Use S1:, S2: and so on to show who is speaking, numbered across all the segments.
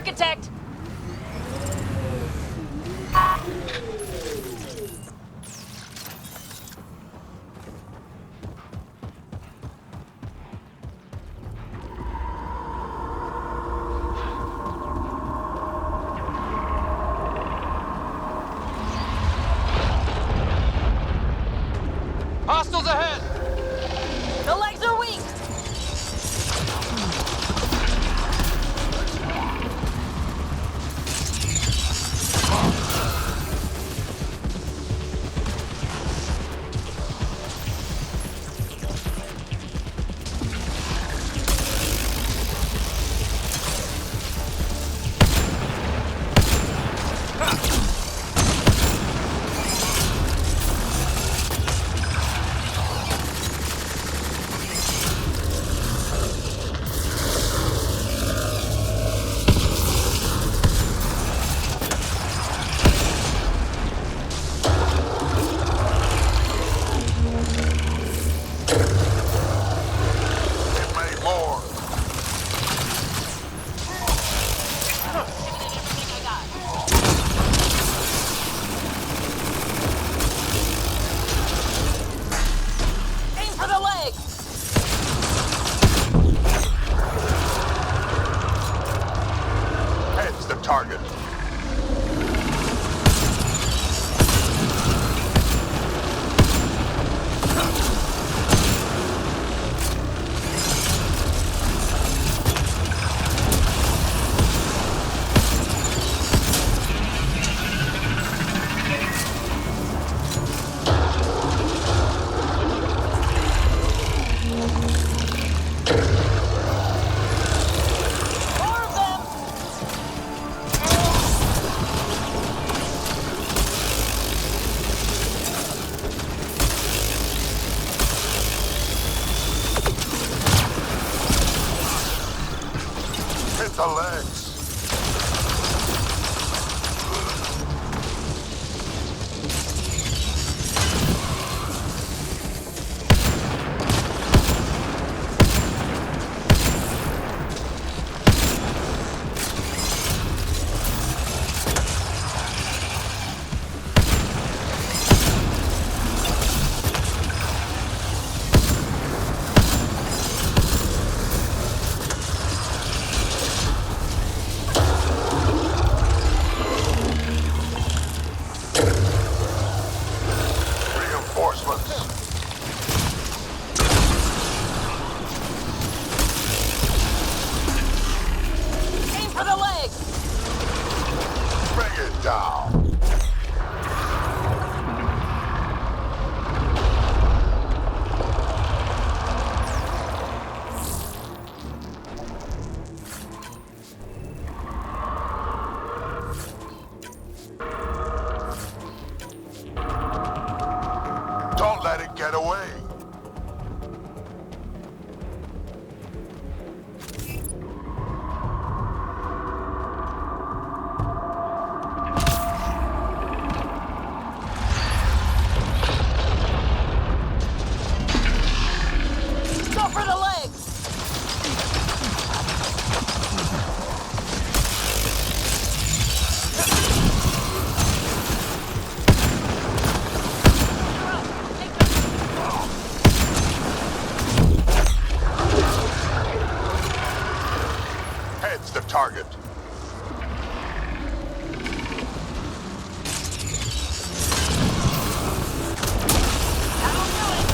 S1: Architect!
S2: Hostiles ahead!
S1: The legs are weak! Aim for the leg!
S3: Heads the target.
S1: More of them!
S3: Hit the legs. Reinforcements.
S1: Aim for the leg!
S3: Bring it down. Don't let it get away.
S1: Go for the leg!
S3: Heads the target.
S1: That'll do it!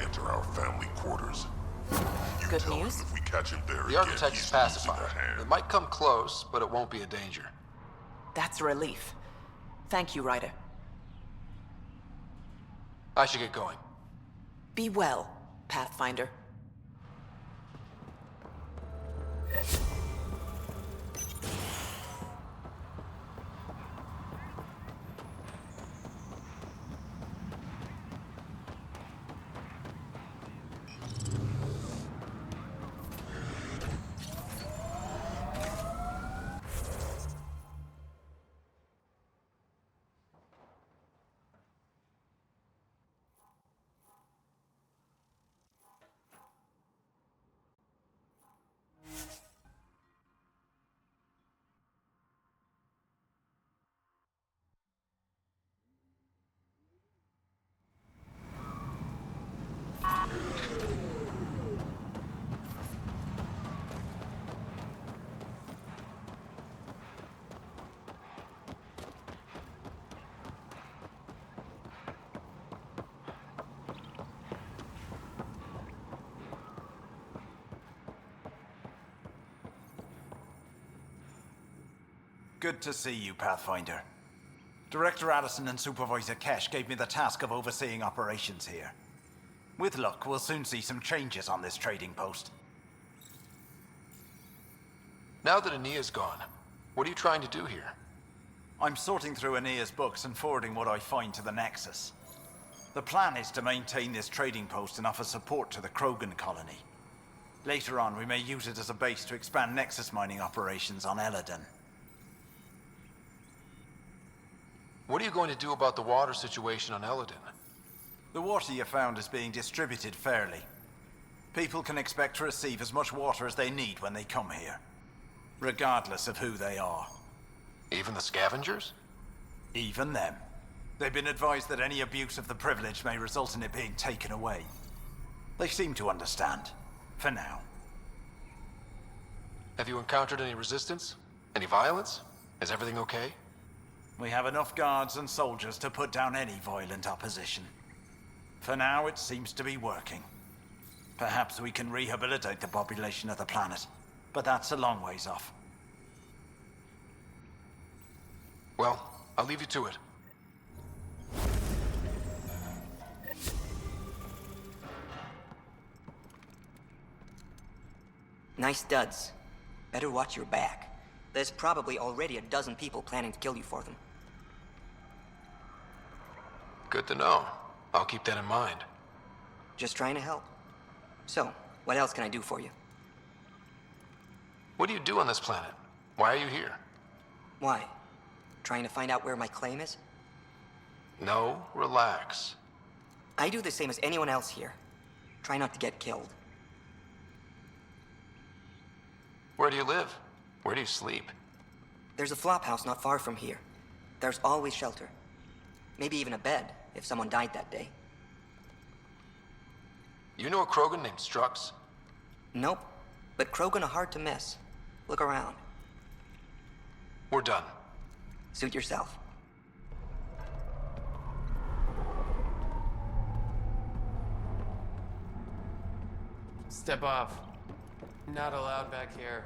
S3: enter our family quarters. You
S1: Good
S3: tell him
S1: news?
S3: if we catch him there
S2: The
S3: again,
S2: architect
S3: he's
S2: is
S3: losing
S2: pacified.
S3: a hand.
S2: It might come close, but it won't be a danger.
S1: That's a relief. Thank you, Ryder.
S2: I should get going.
S1: Be well, Pathfinder.
S4: Good to see you, Pathfinder. Director Addison and Supervisor Kesh gave me the task of overseeing operations here. With luck, we'll soon see some changes on this trading post.
S2: Now that Ania's gone, what are you trying to do here?
S4: I'm sorting through Ania's books and forwarding what I find to the Nexus. The plan is to maintain this trading post and offer support to the Krogan colony. Later on, we may use it as a base to expand Nexus mining operations on Eladon.
S2: What are you going to do about the water situation on Eladon?
S4: The water you found is being distributed fairly. People can expect to receive as much water as they need when they come here, regardless of who they are.
S2: Even the scavengers?
S4: Even them. They've been advised that any abuse of the privilege may result in it being taken away. They seem to understand, for now.
S2: Have you encountered any resistance? Any violence? Is everything okay?
S4: We have enough guards and soldiers to put down any violent opposition. For now, it seems to be working. Perhaps we can rehabilitate the population of the planet, but that's a long ways off.
S2: Well, I'll leave you to it.
S5: Nice duds. Better watch your back. There's probably already a dozen people planning to kill you for them.
S2: Good to know. I'll keep that in mind.
S5: Just trying to help. So, what else can I do for you?
S2: What do you do on this planet? Why are you here?
S5: Why? Trying to find out where my claim is?
S2: No, relax.
S5: I do the same as anyone else here. Try not to get killed.
S2: Where do you live? Where do you sleep?
S5: There's a flop house not far from here. There's always shelter. Maybe even a bed, if someone died that day.
S2: You know a Krogan named Strux?
S5: Nope. But Krogan are hard to miss. Look around.
S2: We're done.
S5: Suit yourself.
S6: Step off. Not allowed back here.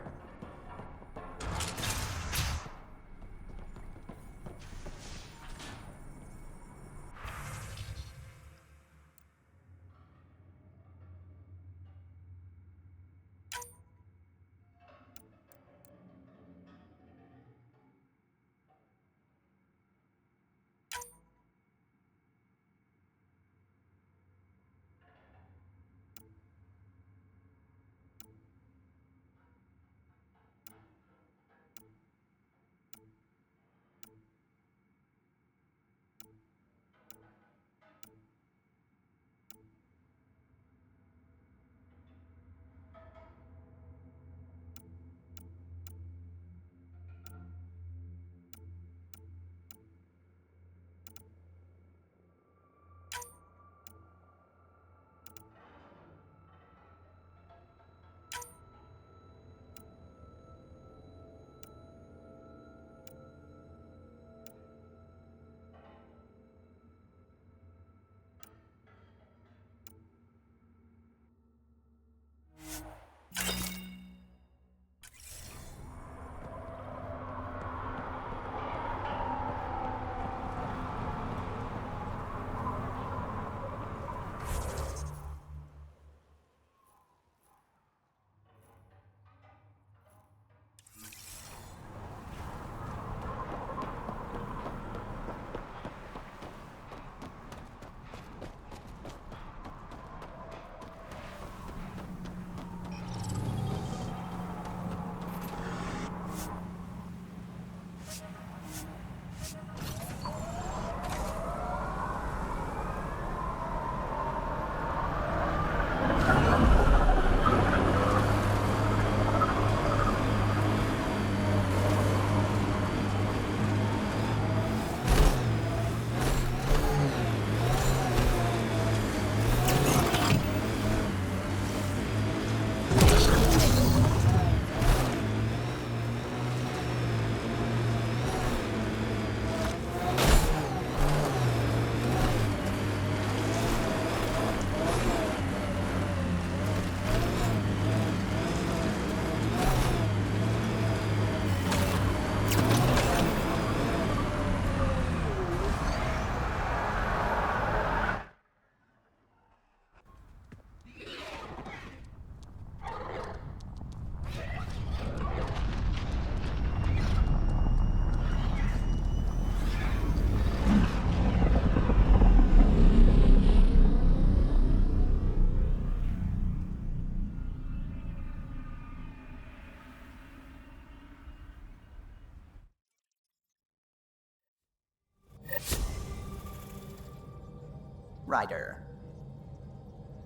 S7: Ryder.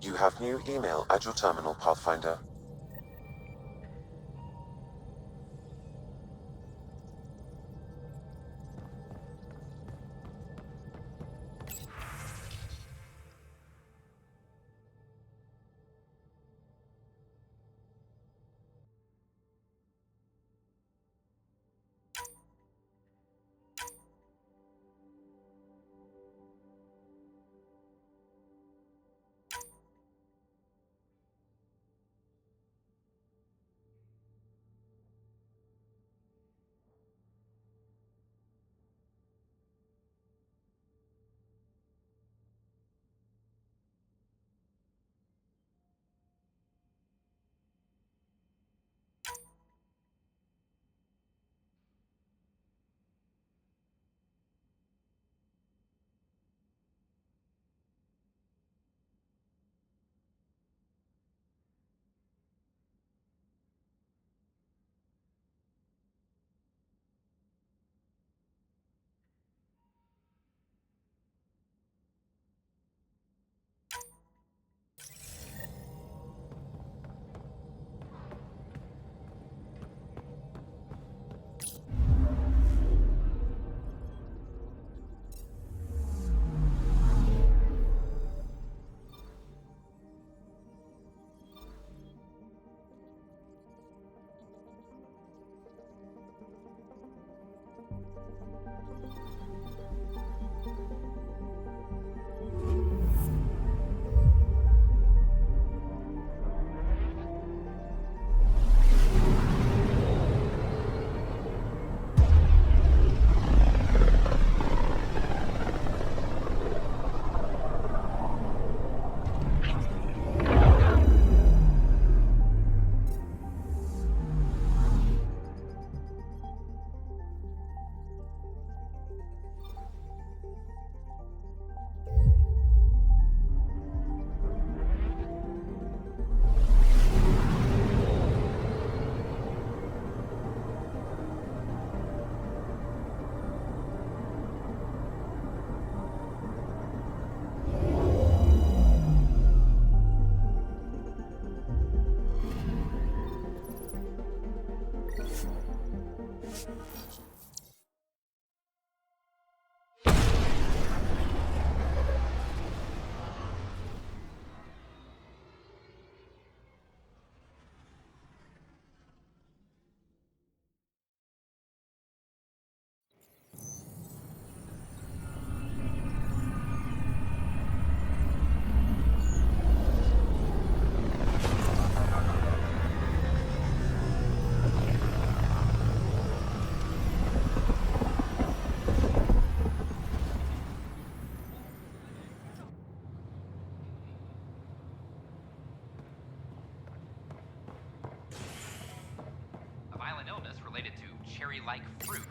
S8: You have new email at your terminal, Pathfinder.
S9: A violent illness related to cherry-like fruit.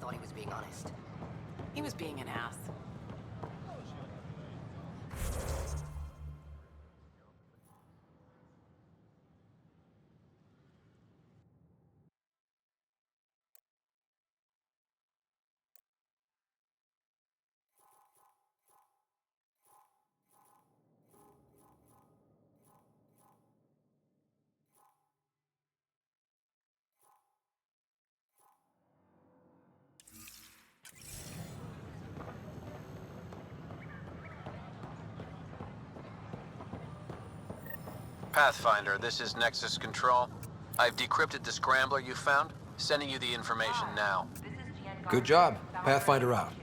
S7: thought he was being honest.
S1: He was being an ass.
S10: Pathfinder, this is Nexus Control. I've decrypted the scrambler you found. Sending you the information now.
S11: Good job. Pathfinder out.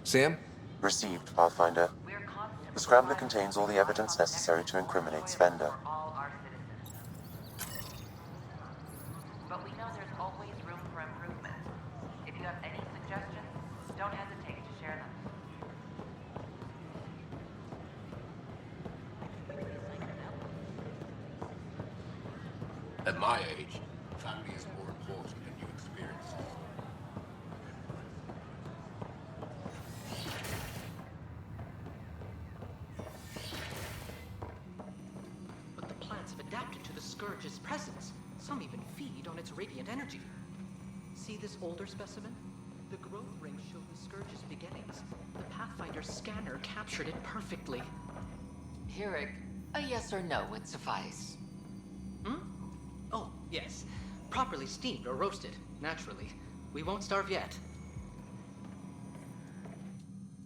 S11: Sam?
S8: Received, Pathfinder. The scrambler contains all the evidence necessary to incriminate Spender.
S12: But we know there's always room for improvement. If you have any suggestions, don't hesitate to share them.
S3: At my age, family is more important than you experience.
S7: But the plants have adapted to the Scourge's presence. Some even feed on its radiant energy. See this older specimen? The growth rings show the Scourge's beginnings. The Pathfinder's scanner captured it perfectly.
S13: Herrick, a yes or no would suffice.
S7: Oh, yes. Properly steamed or roasted, naturally. We won't starve yet.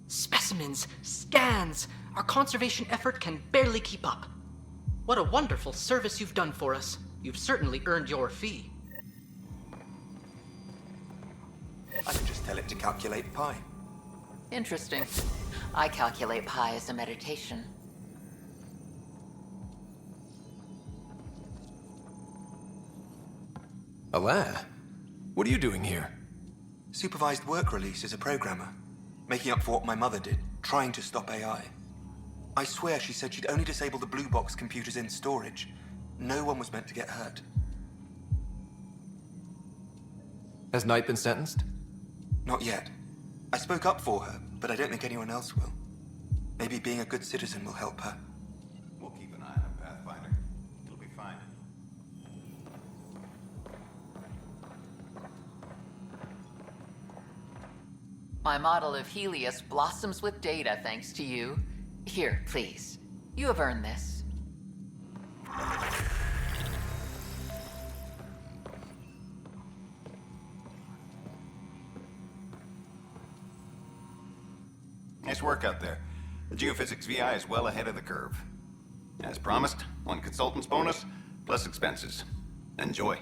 S7: Specimens! Scans! Our conservation effort can barely keep up. What a wonderful service you've done for us. You've certainly earned your fee.
S11: I can just tell it to calculate pi.
S13: Interesting. I calculate pi as a meditation.
S11: Alain, what are you doing here?
S14: Supervised work release as a programmer. Making up for what my mother did, trying to stop AI. I swear she said she'd only disable the blue box computers in storage. No one was meant to get hurt.
S11: Has Knight been sentenced?
S14: Not yet. I spoke up for her, but I don't think anyone else will. Maybe being a good citizen will help her.
S15: We'll keep an eye on him, Pathfinder. It'll be fine.
S13: My model of Helios blossoms with data thanks to you. Here, please. You have earned this.
S15: Nice work out there. The geophysics VI is well ahead of the curve. As promised, 1 consultant's bonus, plus expenses. Enjoy.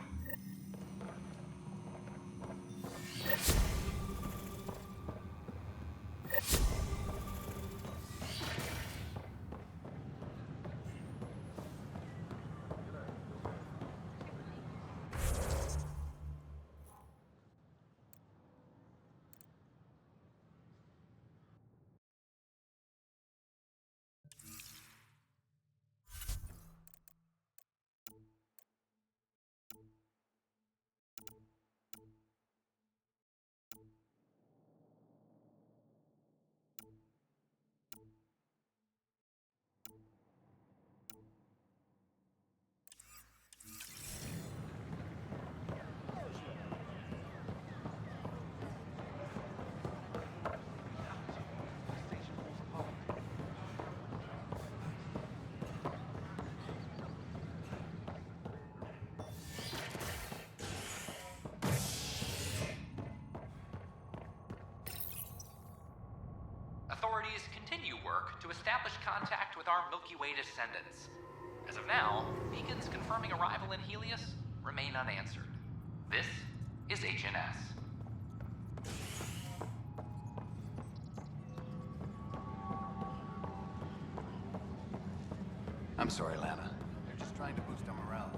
S9: Authorities continue work to establish contact with our Milky Way descendants. As of now, beacons confirming arrival in Helios remain unanswered. This is HNS.
S15: I'm sorry, Lana. They're just trying to boost our morale.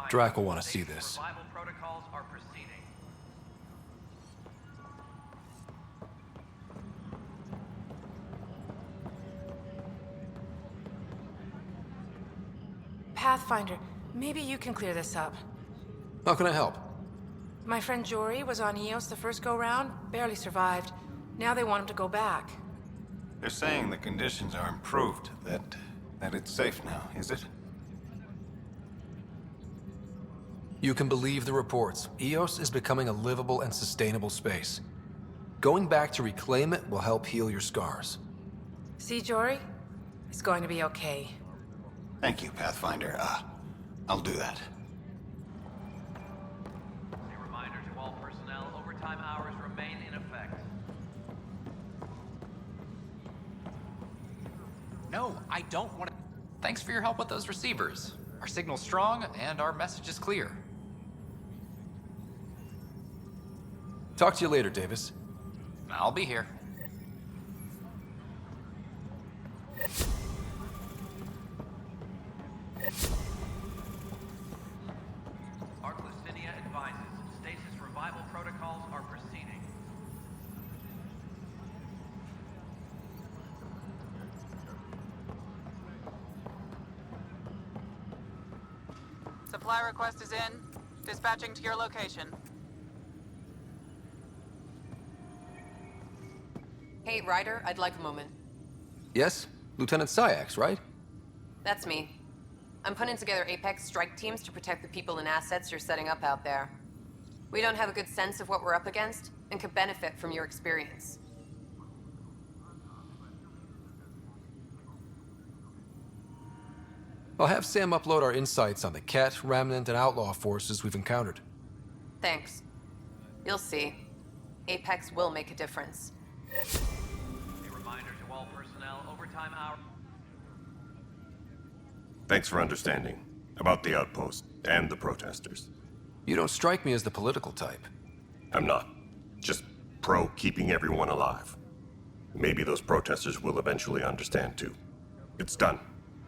S11: Drac will want to see this.
S9: Survival protocols are proceeding.
S16: Pathfinder, maybe you can clear this up.
S11: How can I help?
S16: My friend Jory was on Eos the first go-round, barely survived. Now they want him to go back.
S15: They're saying the conditions are improved, that it's safe now, is it?
S11: You can believe the reports. Eos is becoming a livable and sustainable space. Going back to reclaim it will help heal your scars.
S16: See, Jory? It's going to be okay.
S15: Thank you, Pathfinder. I'll do that.
S9: A reminder to all personnel, overtime hours remain in effect. No, I don't want to... Thanks for your help with those receivers. Our signal's strong, and our message is clear.
S11: Talk to you later, Davis.
S9: I'll be here. Arclusinia advises stasis revival protocols are proceeding.
S17: Supply request is in. Dispatching to your location.
S18: Hey, Ryder, I'd like a moment.
S11: Yes? Lieutenant Syax, right?
S18: That's me. I'm putting together Apex strike teams to protect the people and assets you're setting up out there. We don't have a good sense of what we're up against, and could benefit from your experience.
S11: I'll have Sam upload our insights on the Ket, Remnant, and Outlaw forces we've encountered.
S18: Thanks. You'll see. Apex will make a difference.
S9: A reminder to all personnel, overtime hour...
S19: Thanks for understanding about the outpost and the protesters.
S11: You don't strike me as the political type.
S19: I'm not. Just pro keeping everyone alive. Maybe those protesters will eventually understand too. It's done.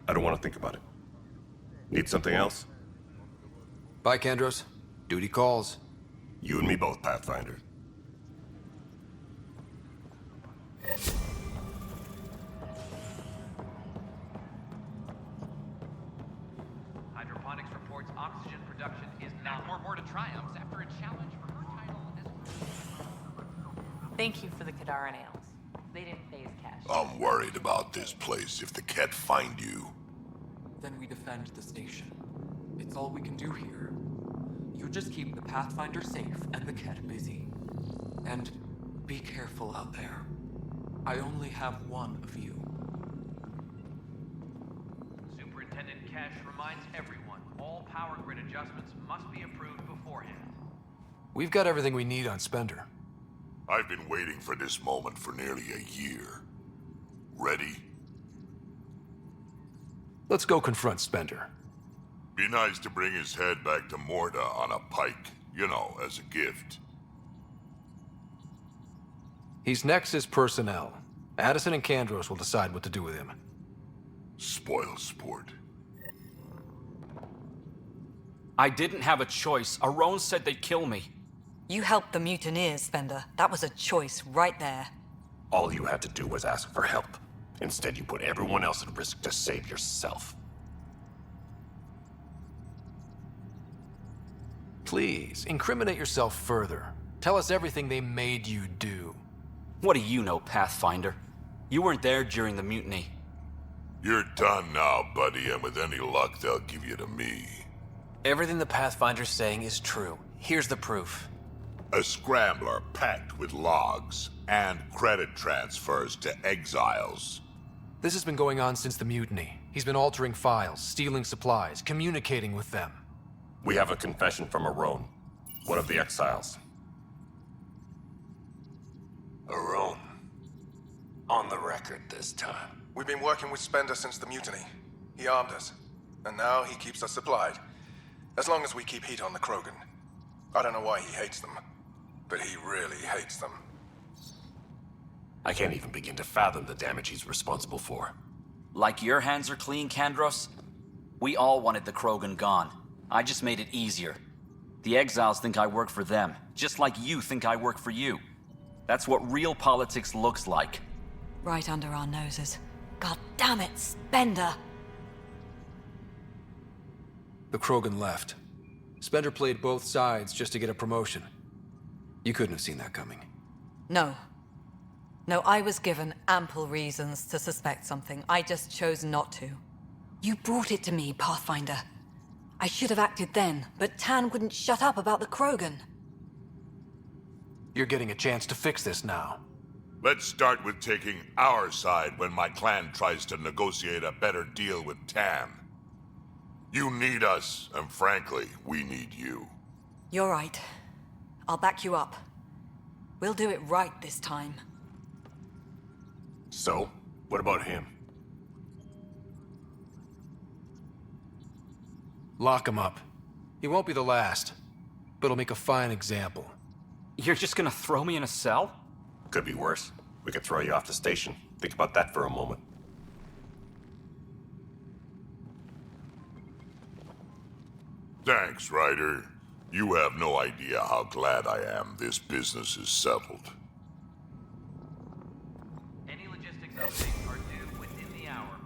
S19: I don't want to think about it. Need something else?
S11: Bye, Kandros. Duty calls.
S19: You and me both, Pathfinder.
S9: Hydroponics reports oxygen production is now more to triumphs after a challenge for her title as...
S12: Thank you for the Kadara nails. They didn't phase Cash.
S3: I'm worried about this place if the Ket find you.
S20: Then we defend the station. It's all we can do here. You just keep the Pathfinder safe and the Ket busy. And be careful out there. I only have one of you.
S9: Superintendent Cash reminds everyone, all power grid adjustments must be approved beforehand.
S11: We've got everything we need on Spender.
S3: I've been waiting for this moment for nearly a year. Ready?
S11: Let's go confront Spender.
S3: Be nice to bring his head back to Morta on a pike, you know, as a gift.
S11: He's Nexus personnel. Addison and Kandros will decide what to do with him.
S3: Spoil sport.
S21: I didn't have a choice. Aron said they'd kill me.
S22: You helped the mutineers, Spender. That was a choice right there.
S19: All you had to do was ask for help. Instead, you put everyone else at risk to save yourself.
S11: Please, incriminate yourself further. Tell us everything they made you do.
S21: What do you know, Pathfinder? You weren't there during the mutiny.
S3: You're done now, buddy, and with any luck, they'll give you to me.
S6: Everything the Pathfinder's saying is true. Here's the proof.
S3: A scrambler packed with logs and credit transfers to exiles.
S11: This has been going on since the mutiny. He's been altering files, stealing supplies, communicating with them.
S19: We have a confession from Aron, one of the exiles.
S23: Aron. On the record this time. We've been working with Spender since the mutiny. He armed us, and now he keeps us supplied. As long as we keep heat on the Krogan. I don't know why he hates them, but he really hates them.
S19: I can't even begin to fathom the damage he's responsible for.
S21: Like your hands are clean, Kandros? We all wanted the Krogan gone. I just made it easier. The exiles think I work for them, just like you think I work for you. That's what real politics looks like.
S22: Right under our noses. God damn it, Spender!
S11: The Krogan left. Spender played both sides just to get a promotion. You couldn't have seen that coming.
S22: No. No, I was given ample reasons to suspect something. I just chose not to. You brought it to me, Pathfinder. I should have acted then, but Tan wouldn't shut up about the Krogan.
S11: You're getting a chance to fix this now.
S3: Let's start with taking our side when my clan tries to negotiate a better deal with Tan. You need us, and frankly, we need you.
S22: You're right. I'll back you up. We'll do it right this time.
S19: So, what about him?
S11: Lock him up. He won't be the last, but he'll make a fine example.
S21: You're just gonna throw me in a cell?
S19: Could be worse. We could throw you off the station. Think about that for a moment.
S3: Thanks, Ryder. You have no idea how glad I am this business is settled.
S9: Any logistics updates are due within the hour.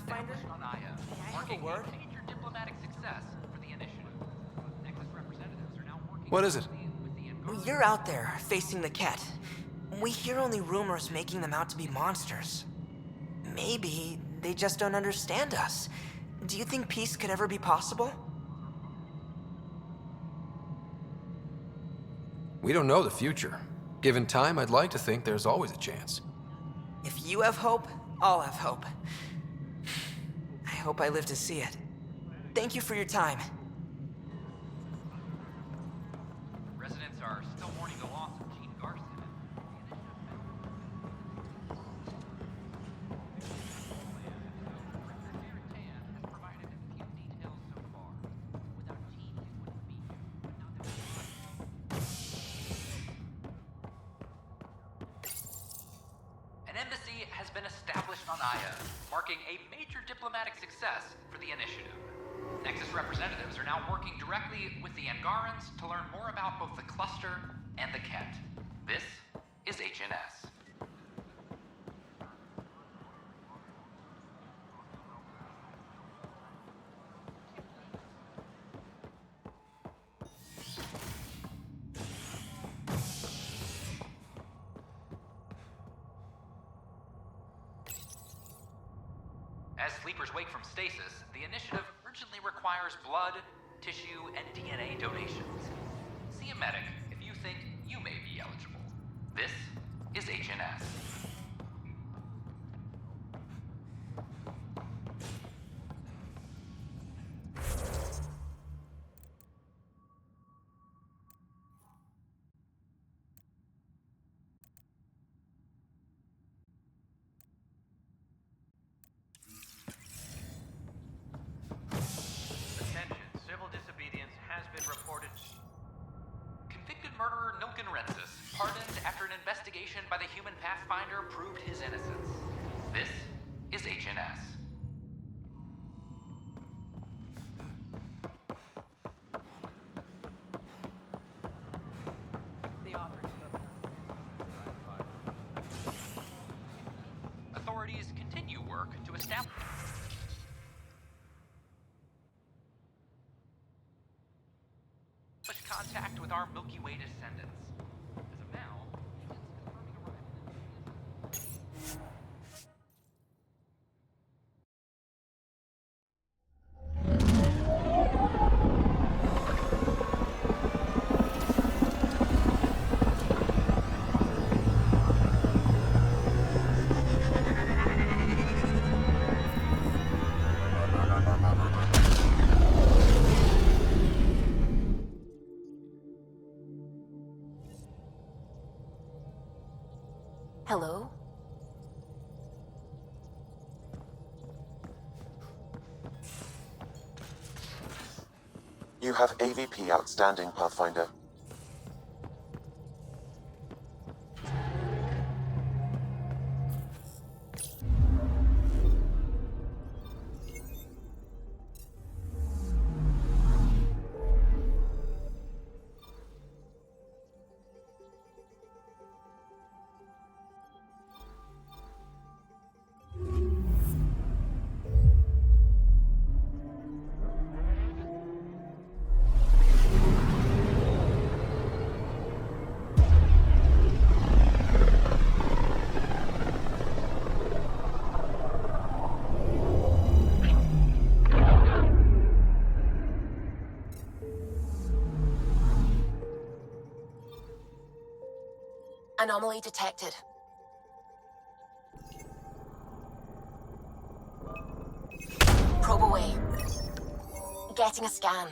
S9: established on Aya, marking a major diplomatic success for the initiative. Nexus representatives are now working.
S1: What is it? You're out there, facing the Ket. We hear only rumors making them out to be monsters. Maybe they just don't understand us. Do you think peace could ever be possible?
S11: We don't know the future. Given time, I'd like to think there's always a chance.
S1: If you have hope, I'll have hope. I hope I live to see it. Thank you for your time.
S9: Residents are still mourning the loss of Gene Garson. An embassy has been established on Aya, marking a major diplomatic success for the initiative. Nexus representatives are now working directly with the Angarans to learn more about both the cluster and the Ket. This is HNS. As sleepers wake from stasis, the initiative urgently requires blood, tissue, and DNA donations. See a medic if you think you may be eligible. This is HNS. Rensis, pardoned after an investigation by the human Pathfinder proved his innocence. This is HNS. Authorities continue work to establish contact with our Milky Way descendants. As of now,
S18: Hello?
S8: You have AVP outstanding, Pathfinder.
S18: Anomaly detected. Probe away. Getting a scan.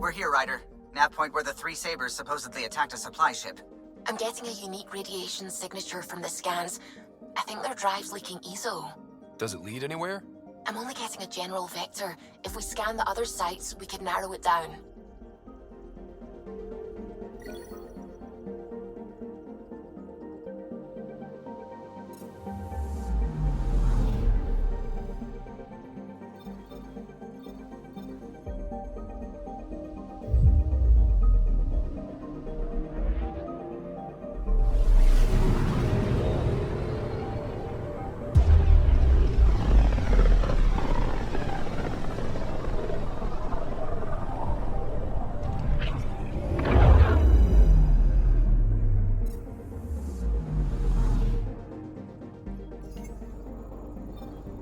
S2: We're here, Ryder. Nav point where the three Sabers supposedly attacked a supply ship.
S18: I'm getting a unique radiation signature from the scans. I think their drive's leaking ESO.
S11: Does it lead anywhere?
S18: I'm only getting a general vector. If we scan the other sites, we could narrow it down.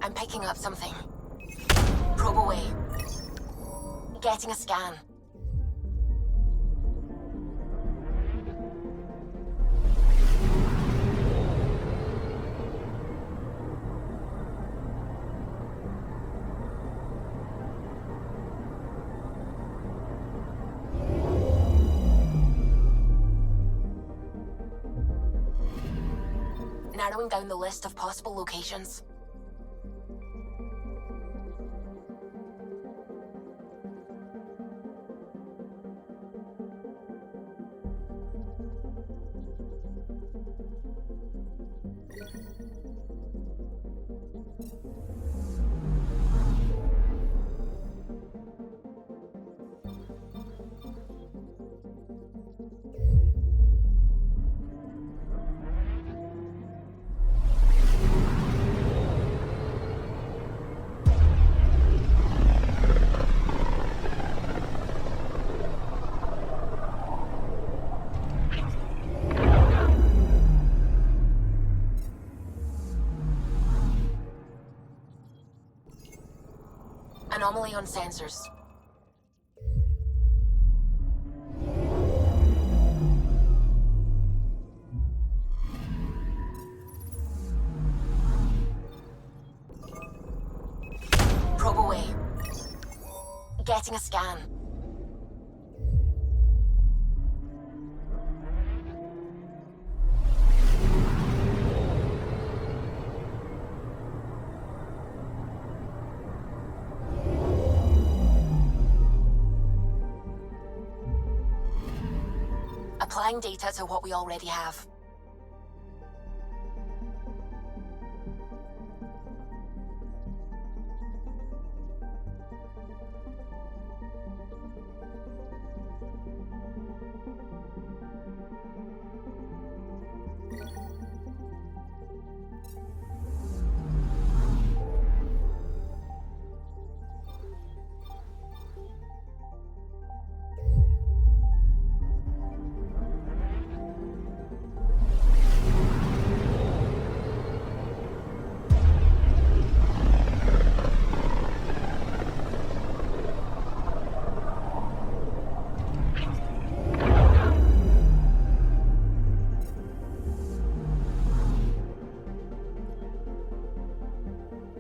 S18: I'm picking up something. Probe away. Getting a scan. Narrowing down the list of possible locations. Anomaly on sensors. Probe away.
S4: getting a scan. Applying data to what we already have.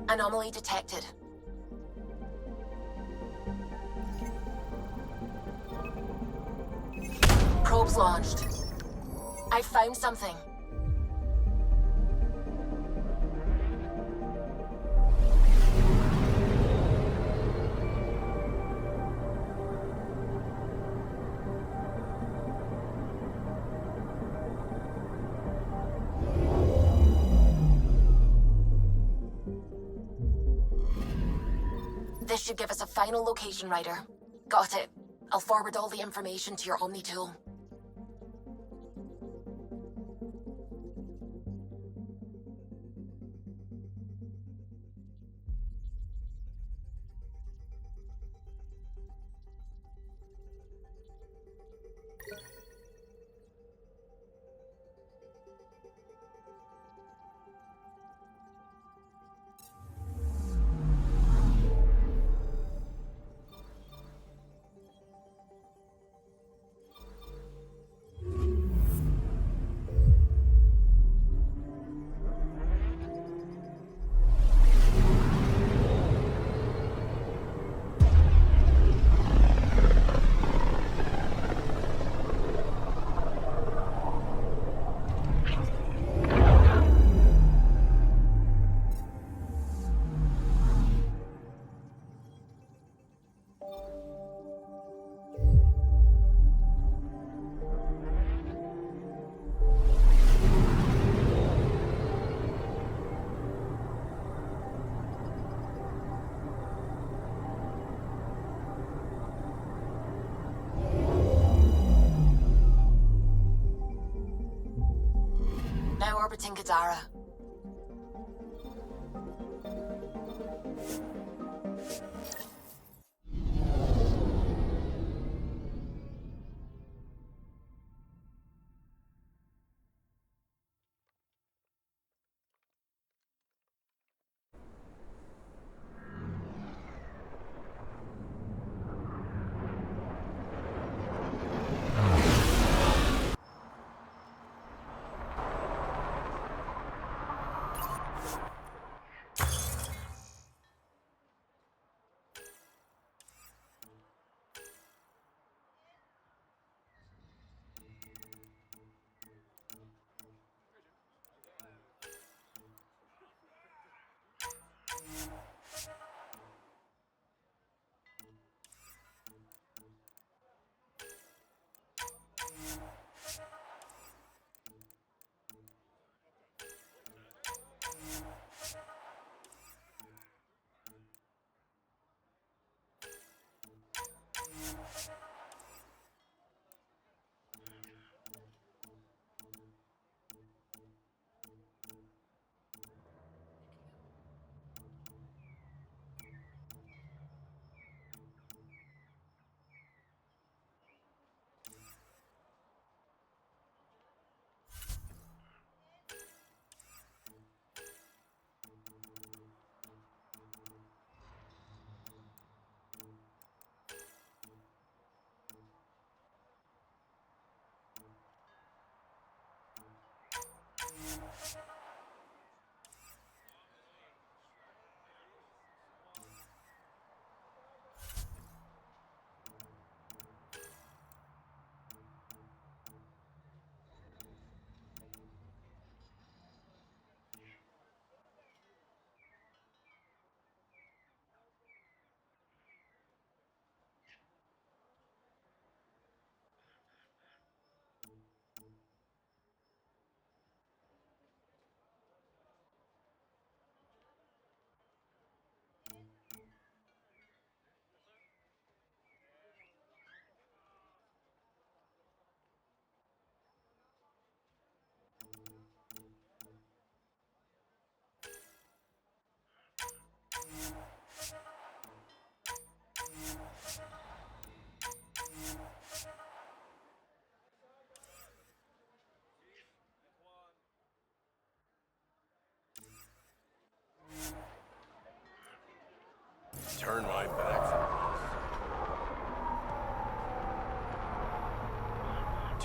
S4: Anomaly detected. Probes launched. I found something. This should give us a final location, Ryder. Got it. I'll forward all the information to your Omni tool. Now orbiting Gadara.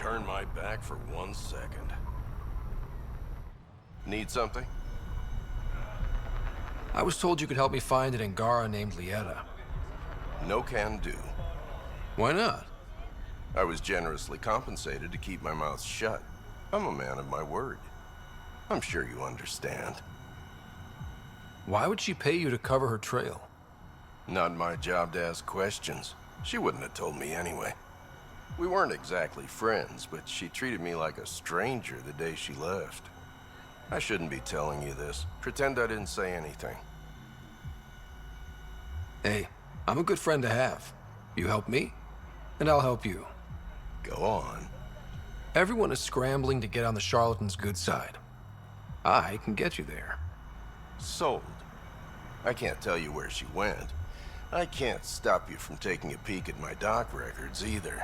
S5: turn my back for 1 second. Need something?
S11: I was told you could help me find an Angara named Lieta.
S5: No can do.
S11: Why not?
S5: I was generously compensated to keep my mouth shut. I'm a man of my word. I'm sure you understand.
S11: Why would she pay you to cover her trail?
S5: Not my job to ask questions. She wouldn't have told me anyway. We weren't exactly friends, but she treated me like a stranger the day she left. I shouldn't be telling you this. Pretend I didn't say anything.
S11: Hey, I'm a good friend to have. You help me, and I'll help you.
S5: Go on.
S11: Everyone is scrambling to get on the charlatan's good side. I can get you there.
S5: Sold. I can't tell you where she went. I can't stop you from taking a peek at my doc records either.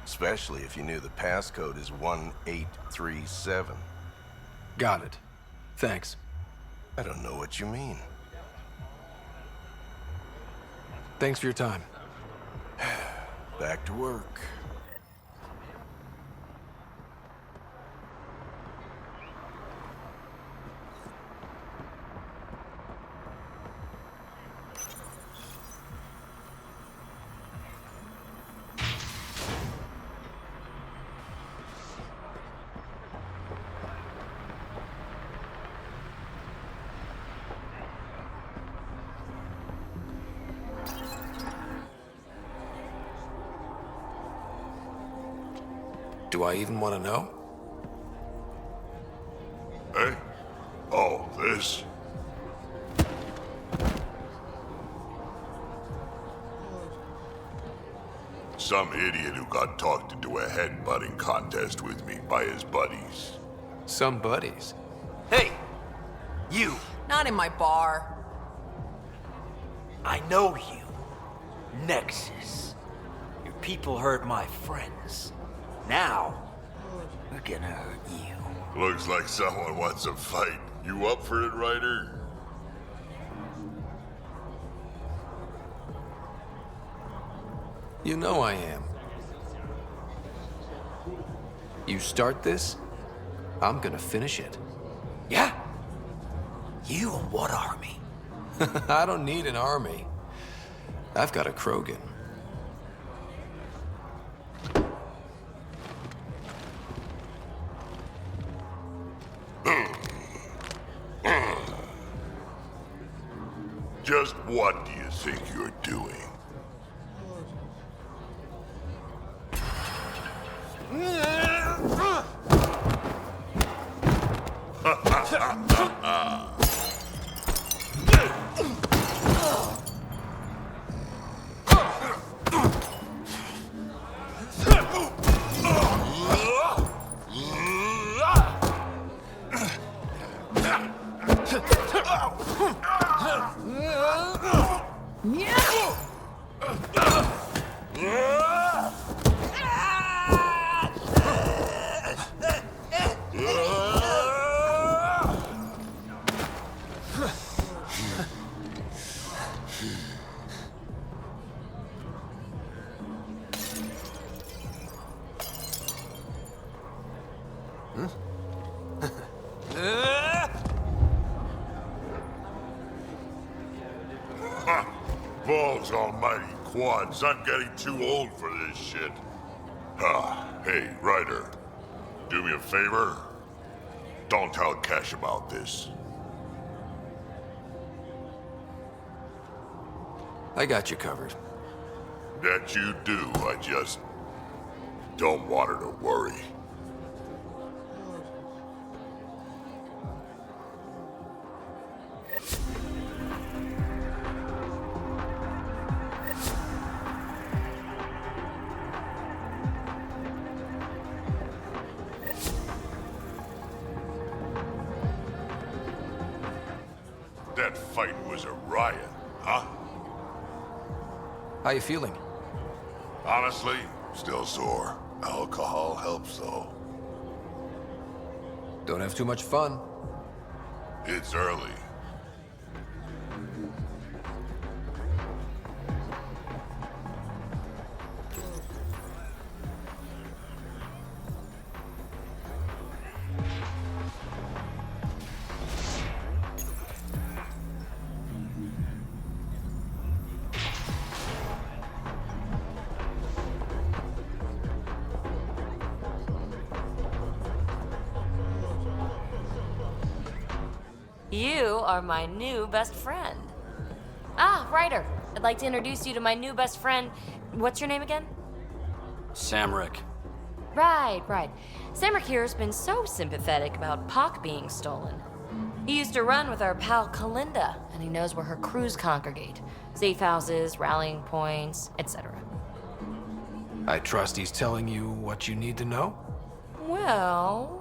S5: Especially if you knew the passcode is 1837.
S11: Got it. Thanks.
S5: I don't know what you mean.
S11: Thanks for your time.
S5: Back to work.
S11: Do I even want to know?
S3: Hey? Oh, this? Some idiot who got talked into a headbutting contest with me by his buddies.
S11: Some buddies?
S7: Hey! You!
S16: Not in my bar.
S7: I know you. Nexus. Your people hurt my friends. Now, we're gonna hurt you.
S3: Looks like someone wants a fight. You up for it, Ryder?
S11: You know I am. You start this, I'm gonna finish it.
S7: Yeah? You and what army?
S11: I don't need an army. I've got a Krogan.
S3: Just what do you think you're doing? Balls almighty quads, I'm getting too old for this shit. Hey, Ryder. Do me a favor. Don't tell Cash about this.
S11: I got you covered.
S3: That you do, I just don't want her to worry. That fight was a riot, huh?
S11: How you feeling?
S3: Honestly, still sore. Alcohol helps, though.
S11: Don't have too much fun.
S3: It's early.
S10: You are my new best friend. Ah, Ryder. I'd like to introduce you to my new best friend. What's your name again?
S21: Samrick.
S10: Right. Samrick here's been so sympathetic about Pock being stolen. He used to run with our pal Kalinda, and he knows where her crews congregate. Safe houses, rallying points, etc.
S11: I trust he's telling you what you need to know?
S10: Well...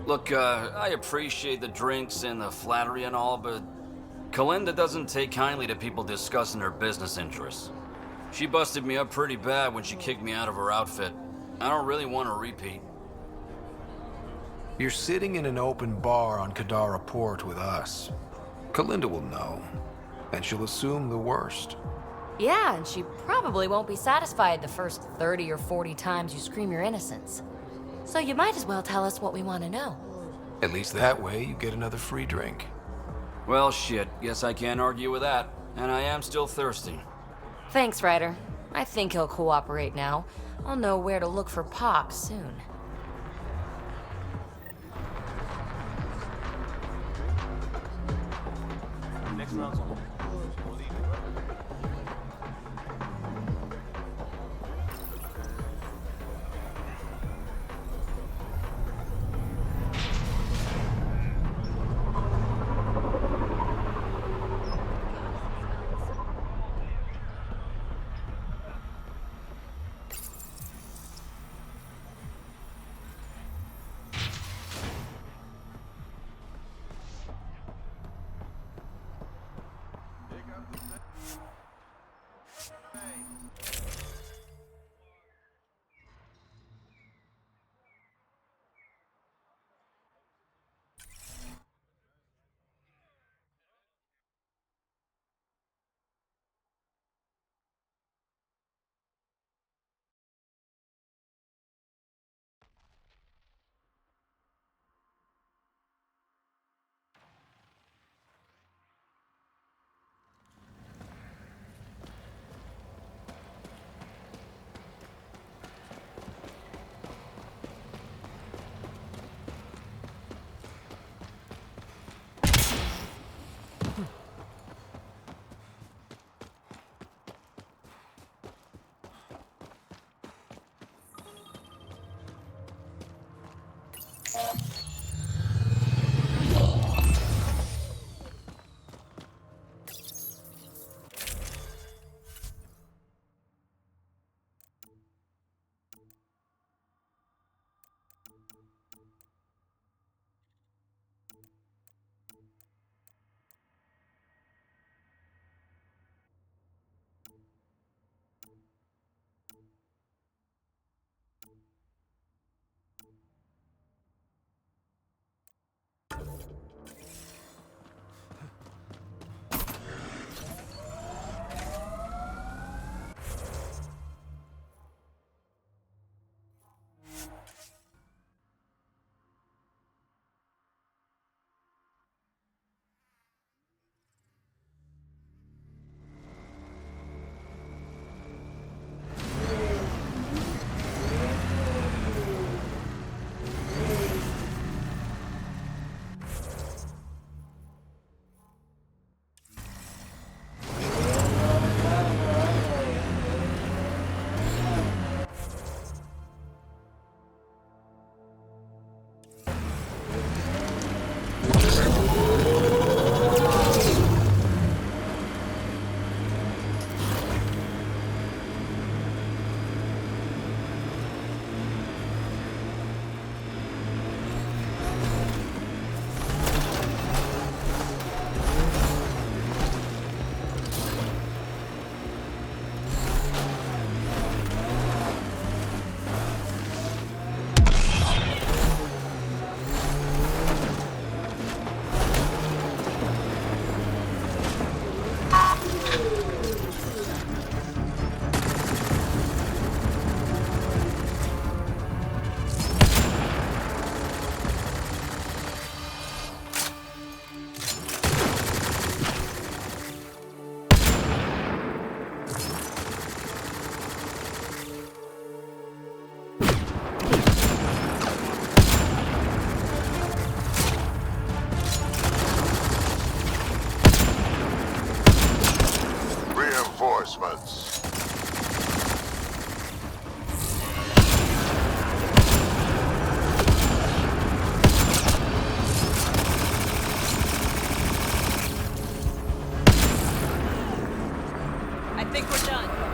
S21: Look, I appreciate the drinks and the flattery and all, but Kalinda doesn't take kindly to people discussing her business interests. She busted me up pretty bad when she kicked me out of her outfit. I don't really want a repeat.
S11: You're sitting in an open bar on Kadara Port with us. Kalinda will know, and she'll assume the worst.
S10: Yeah, and she probably won't be satisfied the first 30 or 40 times you scream your innocence. So you might as well tell us what we want to know.
S11: At least that way you get another free drink.
S21: Well, shit, guess I can't argue with that. And I am still thirsty.
S10: Thanks, Ryder. I think he'll cooperate now. I'll know where to look for Pock soon.
S13: Next round's on.
S3: reinforcements.
S22: I think we're done.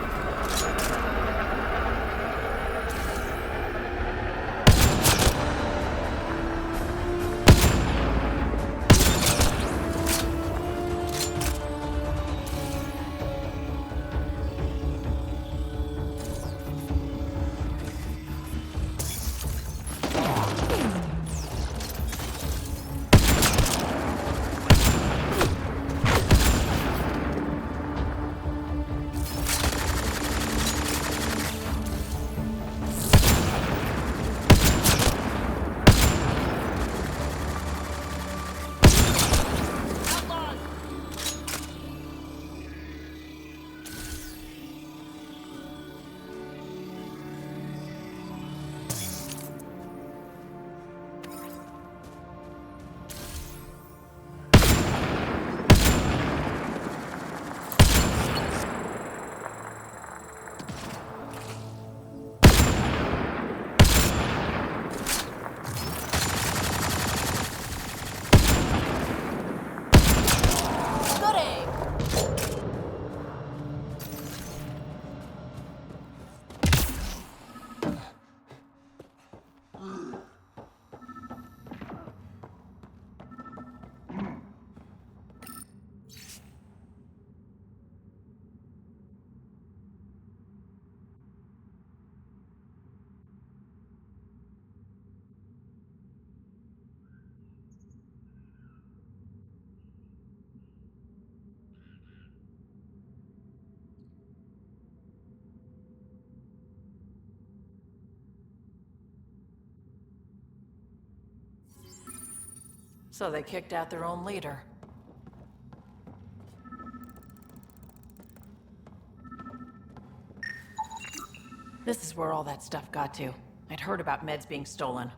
S14: So they kicked out their own leader. This is where all that stuff got to. I'd heard about meds being stolen.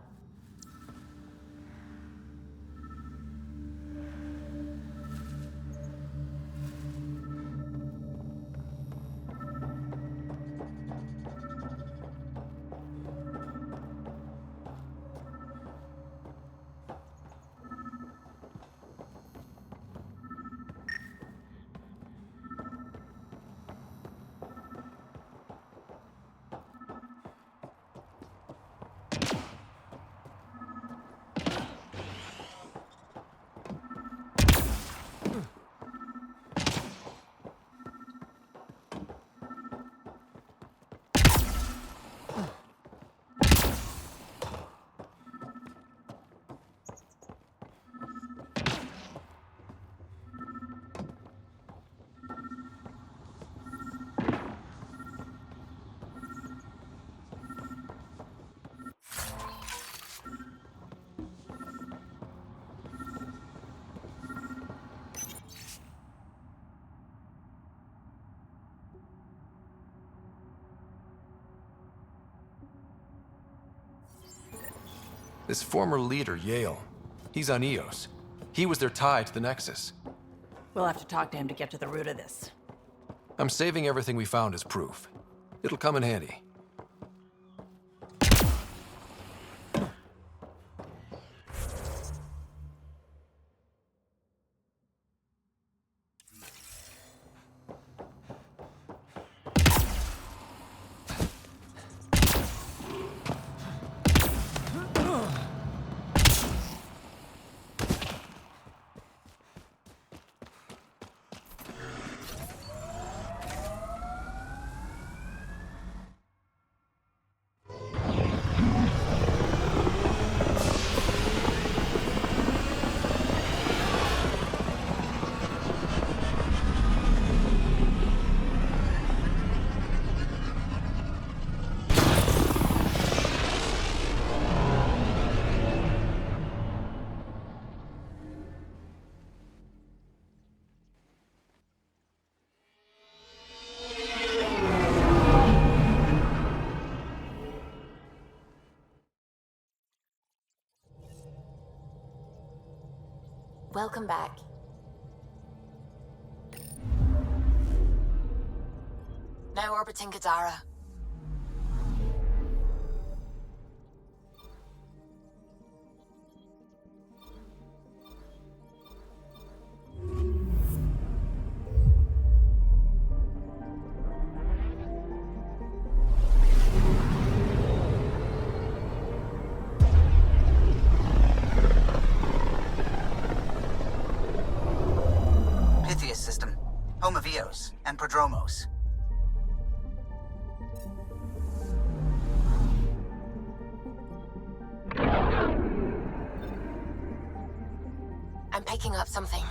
S11: This former leader, Yale, he's on EOS. He was their tie to the Nexus.
S14: We'll have to talk to him to get to the root of this.
S11: I'm saving everything we found as proof. It'll come in handy.
S4: Welcome back. Now orbiting Gadara.
S2: Pythias system. Home of Eos and Prodromos.
S4: I'm picking up something.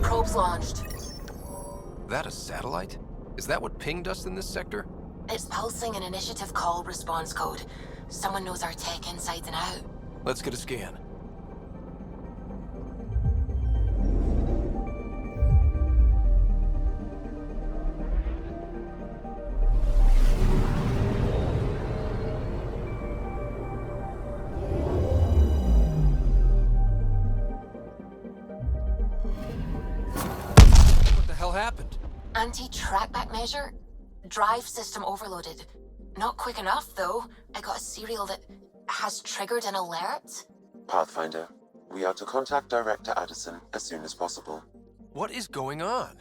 S4: Probes launched.
S11: That a satellite? Is that what pinged us in this sector?
S4: It's pulsing an initiative call response code. Someone knows our tech inside and out.
S11: Let's get a scan. What the hell happened?
S4: Anti-trackback measure? Drive system overloaded. Not quick enough, though. I got a serial that has triggered an alert.
S8: Pathfinder, we are to contact Director Addison as soon as possible.
S11: What is going on?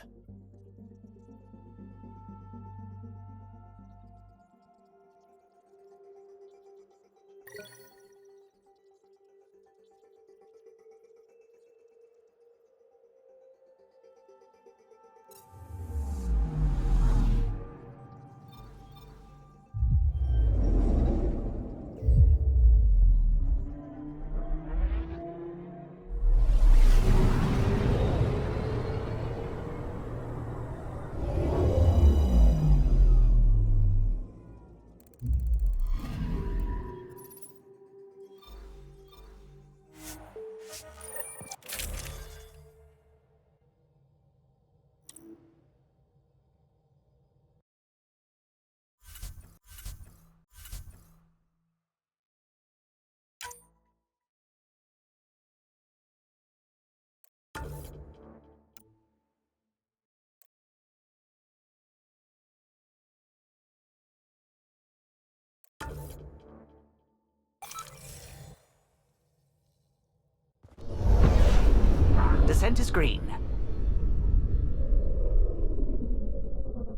S12: Descent is green.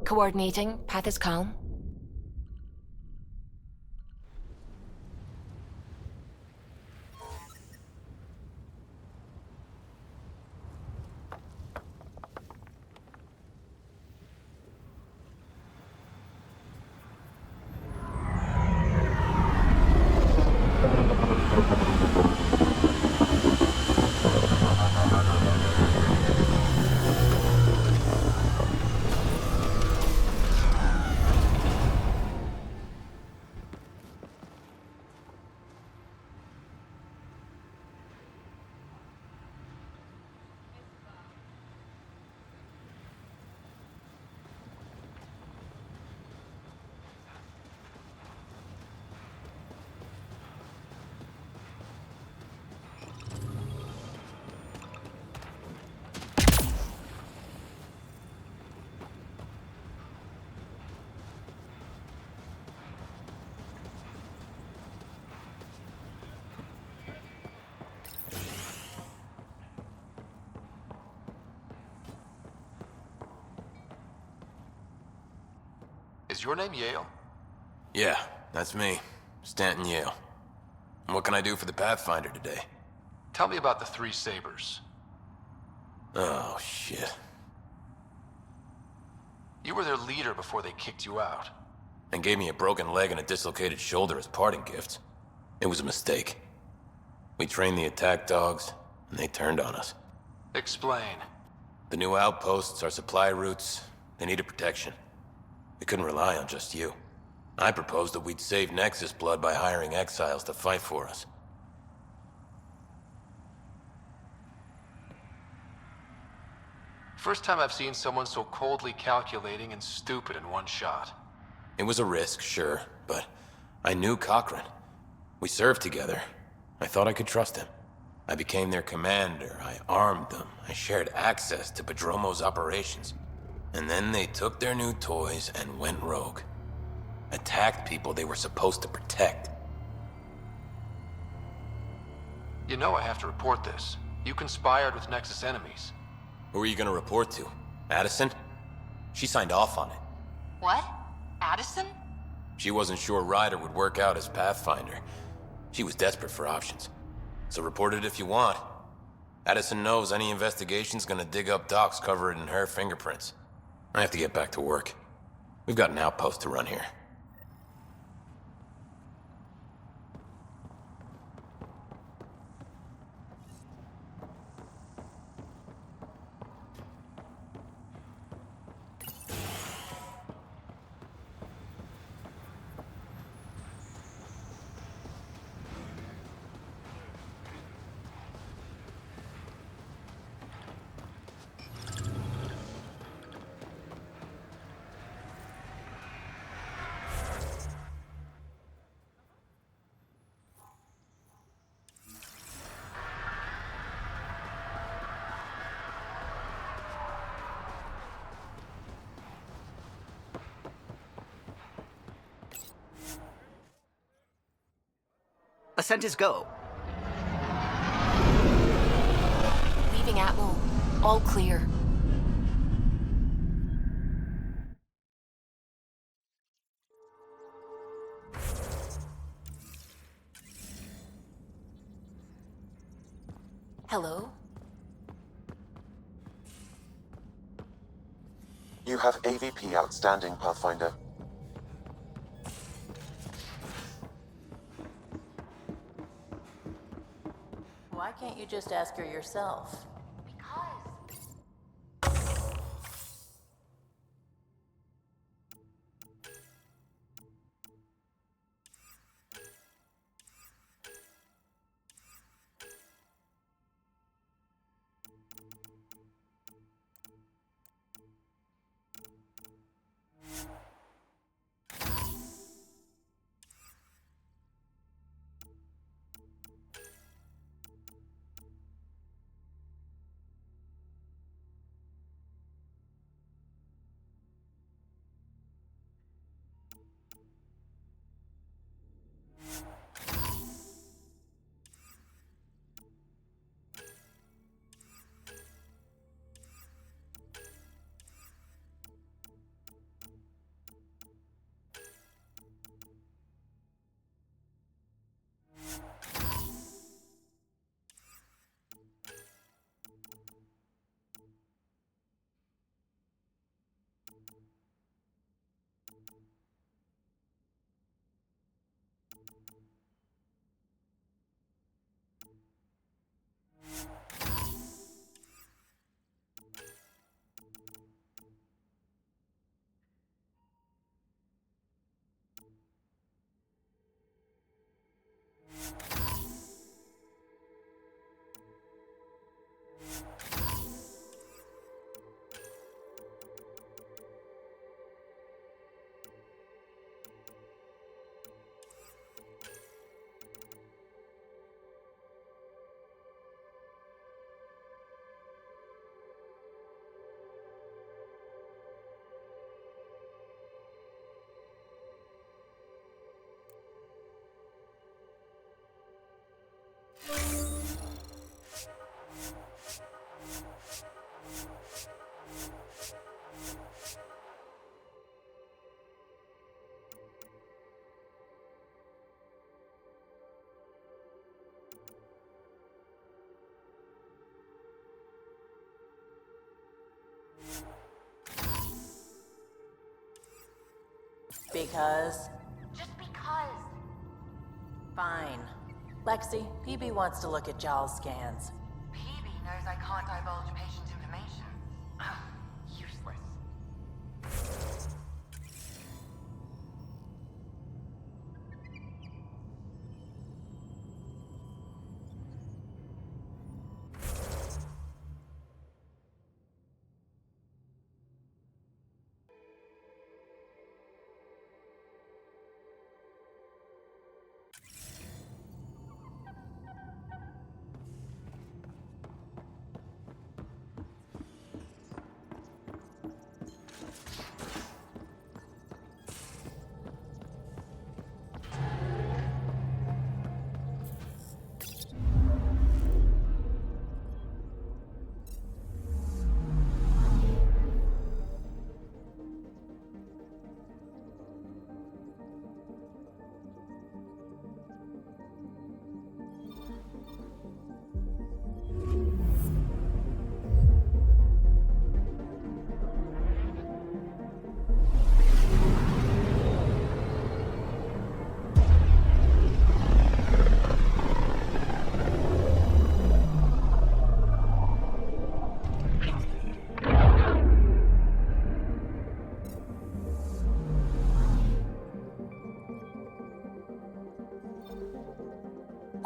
S4: Coordinating. Path is calm.
S6: Is your name Yale?
S11: Yeah, that's me. Stanton Yale. And what can I do for the Pathfinder today?
S6: Tell me about the Three Sabers.
S11: Oh, shit.
S6: You were their leader before they kicked you out.
S11: And gave me a broken leg and a dislocated shoulder as parting gifts. It was a mistake. We trained the attack dogs, and they turned on us.
S6: Explain.
S11: The new outposts, our supply routes, they needed protection. We couldn't rely on just you.
S12: I proposed that we'd save Nexus blood by hiring exiles to fight for us.
S11: First time I've seen someone so coldly calculating and stupid in one shot.
S12: It was a risk, sure, but I knew Cochran. We served together. I thought I could trust him. I became their commander, I armed them, I shared access to Padromo's operations. And then they took their new toys and went rogue. Attacked people they were supposed to protect.
S11: You know I have to report this. You conspired with Nexus enemies.
S12: Who are you gonna report to? Addison? She signed off on it.
S4: What? Addison?
S12: She wasn't sure Ryder would work out as Pathfinder. She was desperate for options. So report it if you want. Addison knows any investigation's gonna dig up docs covered in her fingerprints. I have to get back to work. We've got an outpost to run here.
S2: Ascent is go.
S4: Leaving Atmo. All clear. Hello?
S8: You have AVP outstanding, Pathfinder.
S15: Why can't you just ask her yourself? Because?
S4: Just because.
S15: Fine. Lexi, PB wants to look at Jaal's scans.
S4: PB knows I can't divulge patient's information. Useless.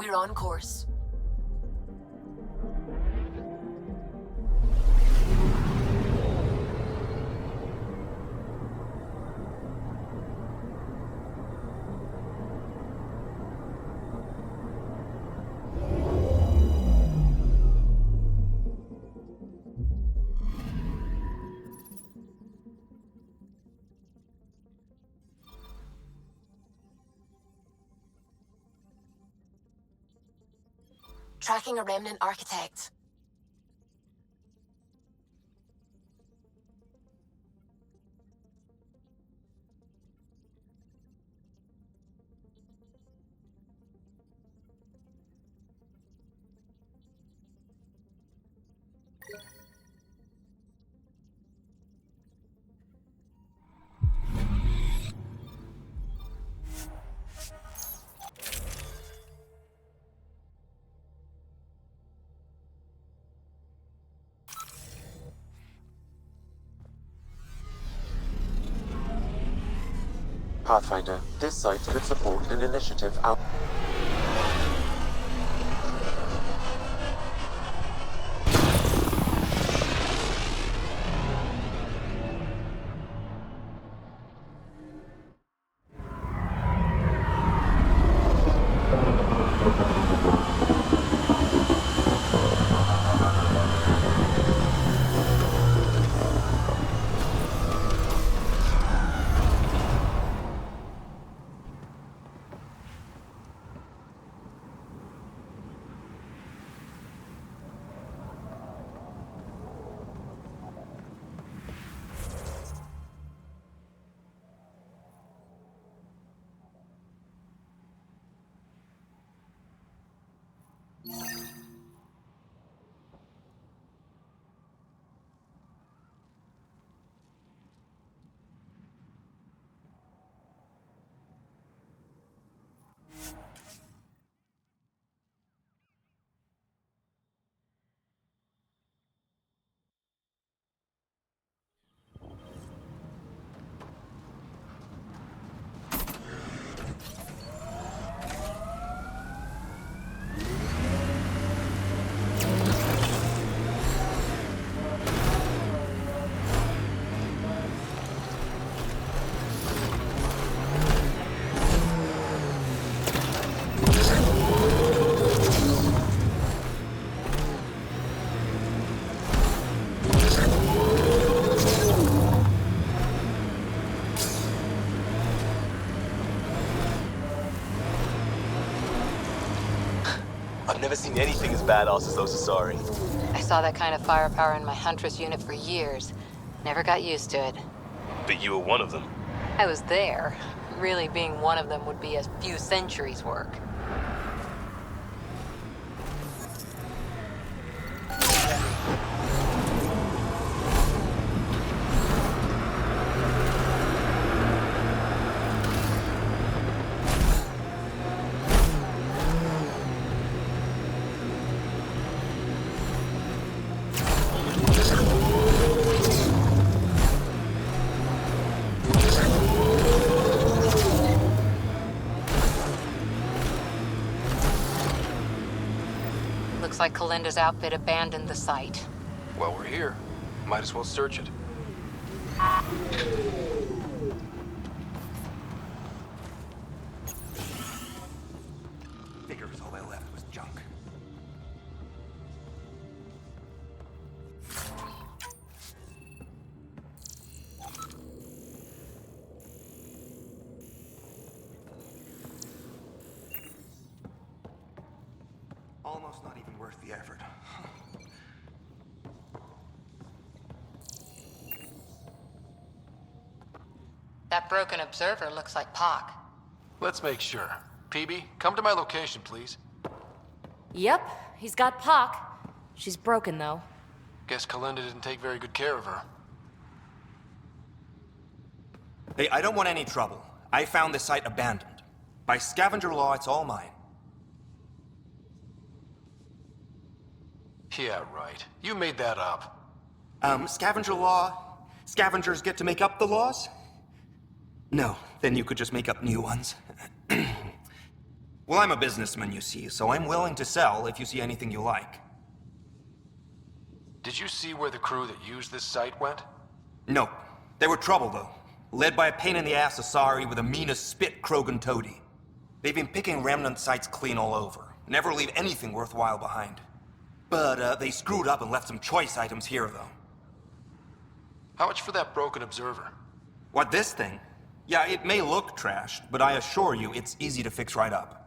S4: We're on course. Tracking a remnant architect.
S8: Pathfinder, this site could support an initiative out.
S6: I've never seen anything as badass as those Asari.
S22: I saw that kind of firepower in my Huntress unit for years. Never got used to it.
S6: But you were one of them.
S22: I was there. Really being one of them would be a few centuries' work. Looks like Kalinda's outfit abandoned the site.
S11: Well, we're here. Might as well search it.
S7: Figures all they left was junk. Almost not even worth the effort.
S22: That broken observer looks like Pock.
S11: Let's make sure. PB, come to my location, please.
S10: Yep, he's got Pock. She's broken, though.
S11: Guess Kalinda didn't take very good care of her.
S7: Hey, I don't want any trouble. I found this site abandoned. By scavenger law, it's all mine.
S11: Yeah, right. You made that up.
S7: Scavenger law? Scavengers get to make up the laws? No, then you could just make up new ones. Well, I'm a businessman, you see, so I'm willing to sell if you see anything you like.
S11: Did you see where the crew that used this site went?
S7: Nope. They were trouble, though. Led by a pain-in-the-ass Asari with a mean as spit Krogan toady. They've been picking remnant sites clean all over. Never leave anything worthwhile behind. But, they screwed up and left some choice items here, though.
S11: How much for that broken observer?
S7: What, this thing? Yeah, it may look trashed, but I assure you it's easy to fix right up.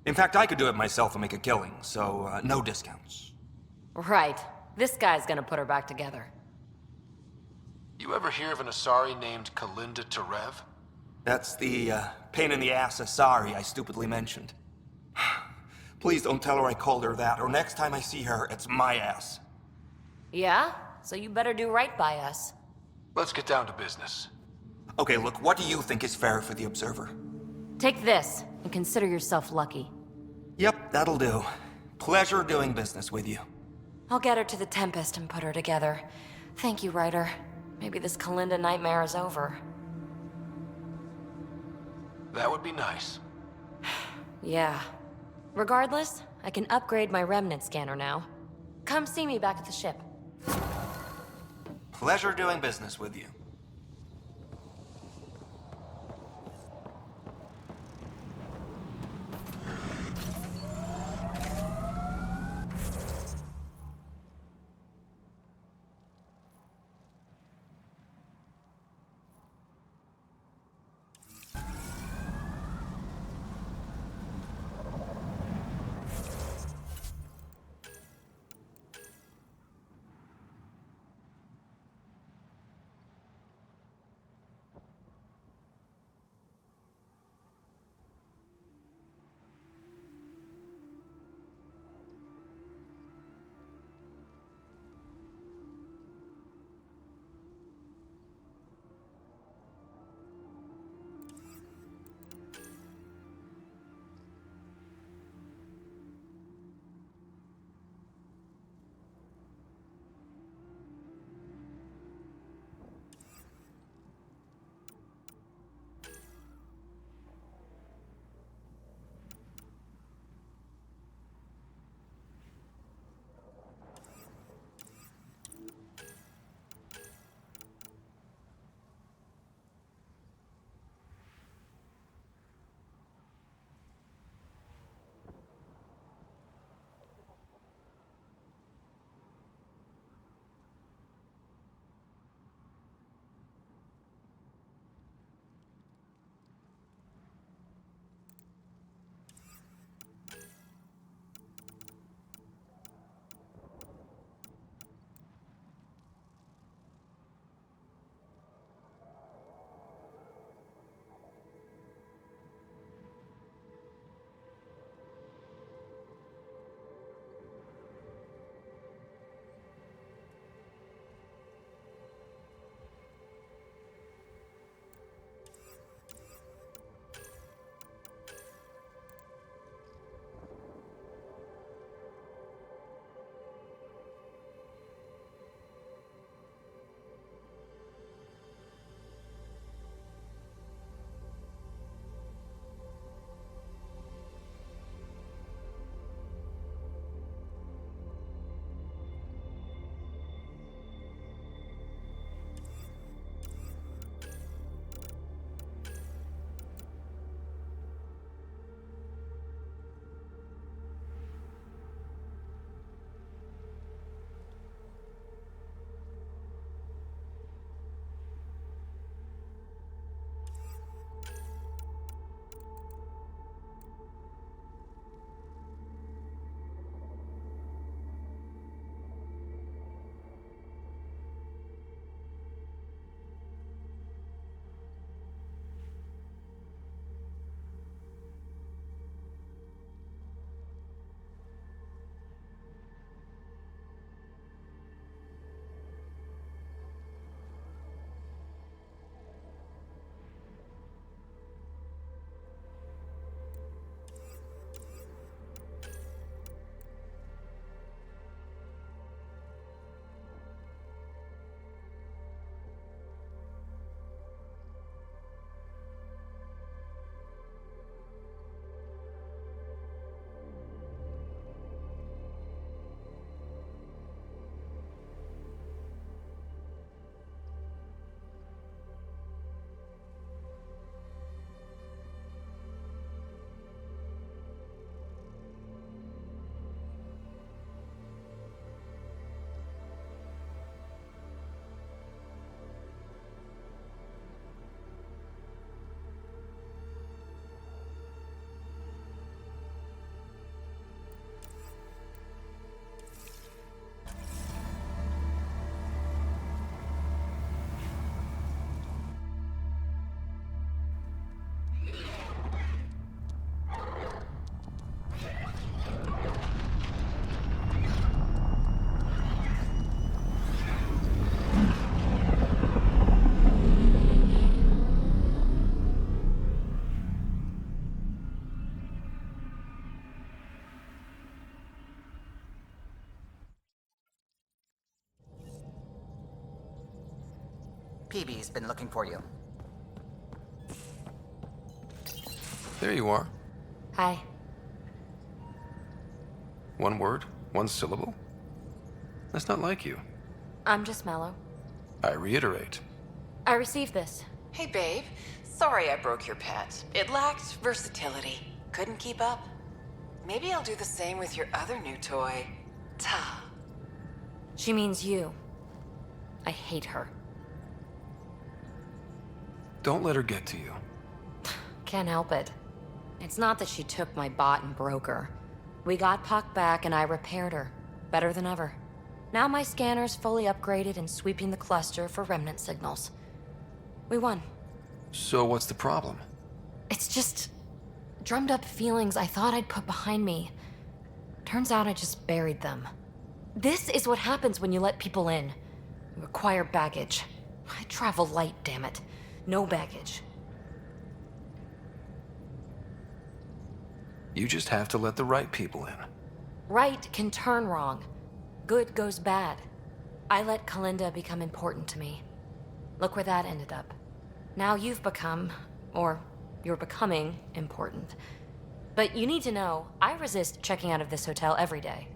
S7: In fact, I could do it myself and make a killing, so no discounts.
S10: Right. This guy's gonna put her back together.
S11: You ever hear of an Asari named Kalinda Terev?
S7: That's the pain-in-the-ass Asari I stupidly mentioned. Please don't tell her I called her that, or next time I see her, it's my ass.
S10: Yeah? So you better do right by us.
S11: Let's get down to business.
S7: Okay, look, what do you think is fair for the Observer?
S10: Take this, and consider yourself lucky.
S7: Yep, that'll do. Pleasure doing business with you.
S10: I'll get her to the Tempest and put her together. Thank you, Ryder. Maybe this Kalinda nightmare is over.
S11: That would be nice.
S10: Yeah. Regardless, I can upgrade my remnant scanner now. Come see me back at the ship.
S7: Pleasure doing business with you.
S2: PB's been looking for you.
S11: There you are.
S10: Hi.
S11: One word, one syllable? That's not like you.
S10: I'm just mellow.
S11: I reiterate.
S10: I received this.
S15: Hey, babe. Sorry I broke your pet. It lacked versatility. Couldn't keep up. Maybe I'll do the same with your other new toy, Ta.
S10: She means you. I hate her.
S11: Don't let her get to you.
S10: Can't help it. It's not that she took my bot and broke her. We got Puck back and I repaired her. Better than ever. Now my scanner's fully upgraded and sweeping the cluster for remnant signals. We won.
S11: So what's the problem?
S10: It's just drummed up feelings I thought I'd put behind me. Turns out I just buried them. This is what happens when you let people in. You acquire baggage. I travel light, damn it. No baggage.
S11: You just have to let the right people in.
S10: Right can turn wrong. Good goes bad. I let Kalinda become important to me. Look where that ended up. Now you've become, or you're becoming, important. But you need to know, I resist checking out of this hotel every day.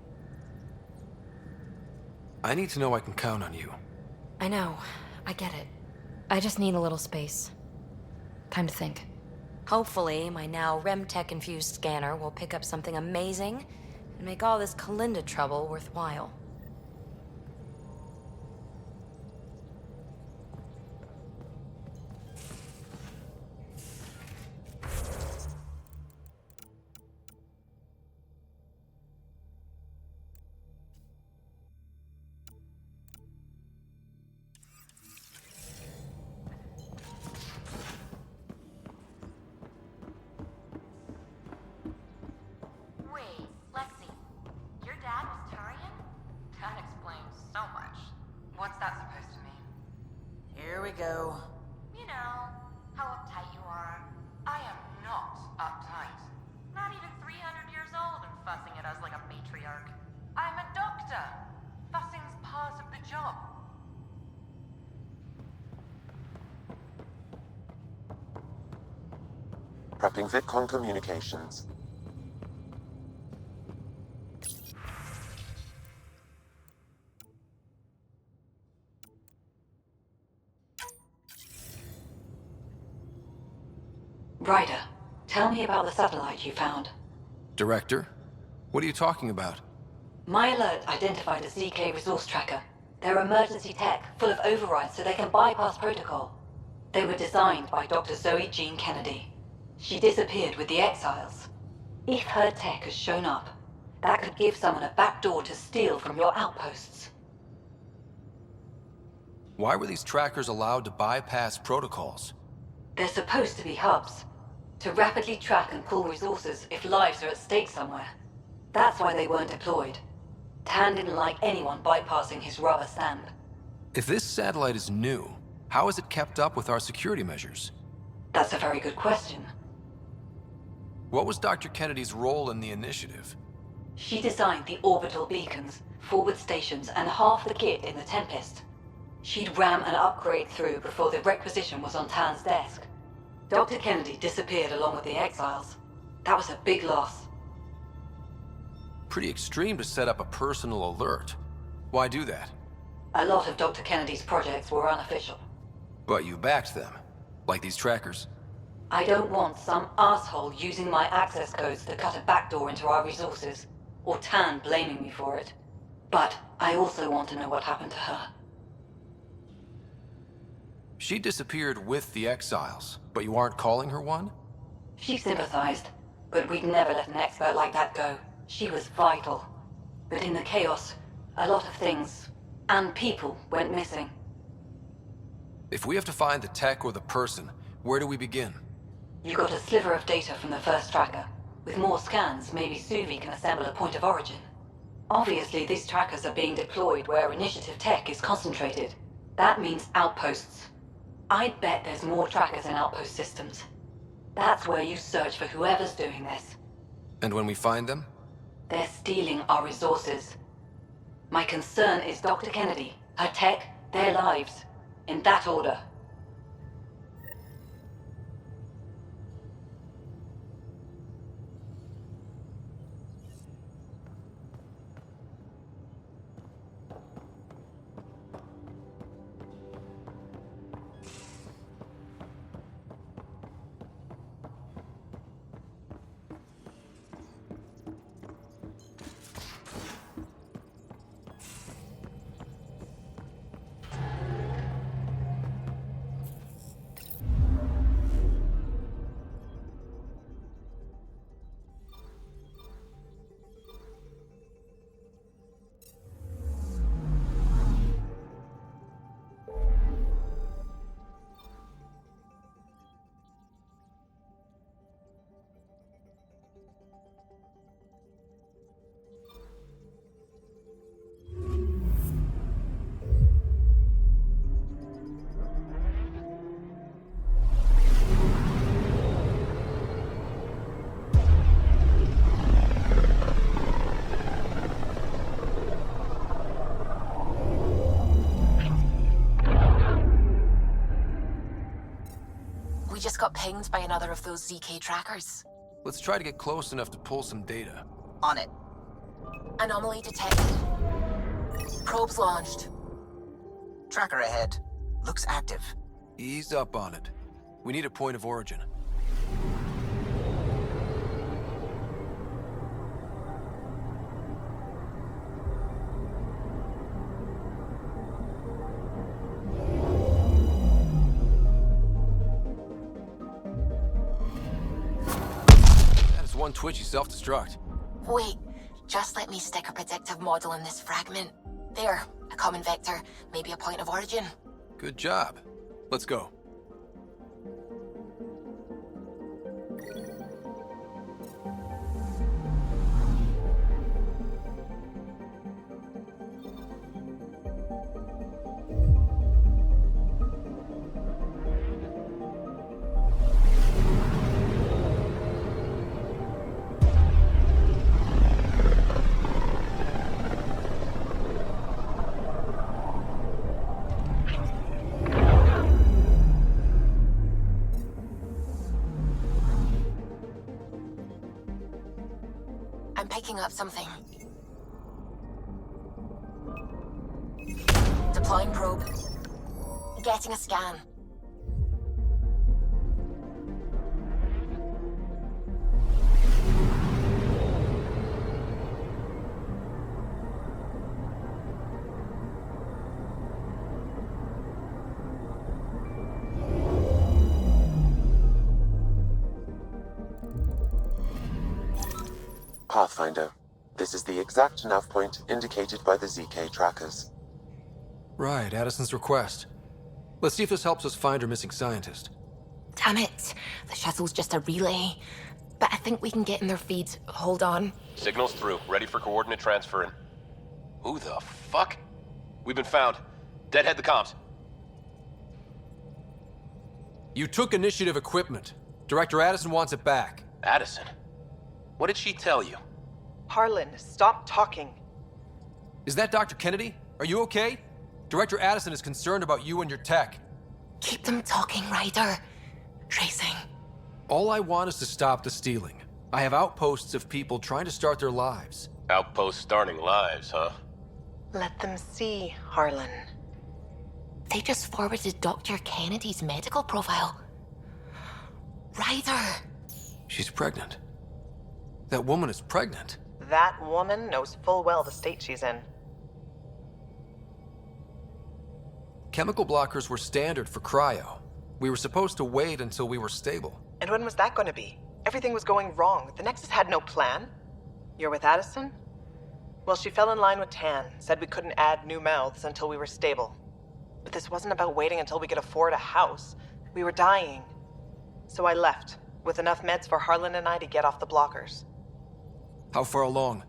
S11: I need to know I can count on you.
S10: I know. I get it. I just need a little space. Time to think. Hopefully, my now RemTech-infused scanner will pick up something amazing and make all this Kalinda trouble worthwhile.
S4: Wait, Lexi, your dad was Turian? That explains so much. What's that supposed to mean?
S15: Here we go.
S4: You know, how uptight you are. I am not uptight. Not even 300 years old and fussing at us like a matriarch. I'm a doctor. Fussing's part of the job.
S8: Prepping VidCon communications.
S22: Ryder, tell me about the satellite you found.
S11: Director? What are you talking about?
S22: My alert identified a ZK resource tracker. They're emergency tech, full of overrides so they can bypass protocol. They were designed by Dr. Zoe Jean Kennedy. She disappeared with the Exiles. If her tech has shown up, that could give someone a backdoor to steal from your outposts.
S11: Why were these trackers allowed to bypass protocols?
S22: They're supposed to be hubs, to rapidly track and pull resources if lives are at stake somewhere. That's why they weren't deployed. Tan didn't like anyone bypassing his rubber stamp.
S11: If this satellite is new, how is it kept up with our security measures?
S22: That's a very good question.
S11: What was Dr. Kennedy's role in the initiative?
S22: She designed the orbital beacons, forward stations, and half the kit in the Tempest. She'd ram an upgrade through before the requisition was on Tan's desk. Dr. Kennedy disappeared along with the Exiles. That was a big loss.
S11: Pretty extreme to set up a personal alert. Why do that?
S22: A lot of Dr. Kennedy's projects were unofficial.
S11: But you backed them, like these trackers.
S22: I don't want some asshole using my access codes to cut a backdoor into our resources, or Tan blaming me for it. But I also want to know what happened to her.
S11: She disappeared with the Exiles, but you aren't calling her one?
S22: She sympathized, but we'd never let an expert like that go. She was vital. But in the chaos, a lot of things, and people, went missing.
S11: If we have to find the tech or the person, where do we begin?
S22: You got a sliver of data from the first tracker. With more scans, maybe Suvi can assemble a point of origin. Obviously, these trackers are being deployed where initiative tech is concentrated. That means outposts. I'd bet there's more trackers in outpost systems. That's where you search for whoever's doing this.
S11: And when we find them?
S22: They're stealing our resources. My concern is Dr. Kennedy, her tech, their lives. In that order.
S15: We just got pinged by another of those ZK trackers.
S11: Let's try to get close enough to pull some data.
S2: On it.
S15: Anomaly detected. Probes launched.
S2: Tracker ahead. Looks active.
S11: Ease up on it. We need a point of origin. That is one twitchy self-destruct.
S15: Wait, just let me stick a predictive model in this fragment. There, a common vector, maybe a point of origin.
S11: Good job. Let's go.
S15: I'm picking up something. Deploying probe. Getting a scan.
S8: Pathfinder, this is the exact nav point indicated by the ZK trackers.
S11: Right, Addison's request. Let's see if this helps us find her missing scientist.
S15: Damn it. The shuttle's just a relay. But I think we can get in their feeds. Hold on.
S12: Signal's through. Ready for coordinate transferring. Who the fuck? We've been found. Deadhead the comms.
S11: You took initiative equipment. Director Addison wants it back.
S12: Addison? What did she tell you?
S17: Harlan, stop talking.
S11: Is that Dr. Kennedy? Are you okay? Director Addison is concerned about you and your tech.
S15: Keep them talking, Ryder. Tracing.
S11: All I want is to stop the stealing. I have outposts of people trying to start their lives.
S12: Outpost starting lives, huh?
S17: Let them see, Harlan.
S15: They just forwarded Dr. Kennedy's medical profile. Ryder!
S11: She's pregnant. That woman is pregnant.
S17: That woman knows full well the state she's in.
S11: Chemical blockers were standard for cryo. We were supposed to wait until we were stable.
S17: And when was that going to be? Everything was going wrong. The Nexus had no plan. You're with Addison? Well, she fell in line with Tan, said we couldn't add new mouths until we were stable. But this wasn't about waiting until we could afford a house. We were dying. So I left, with enough meds for Harlan and I to get off the blockers.
S11: How far along?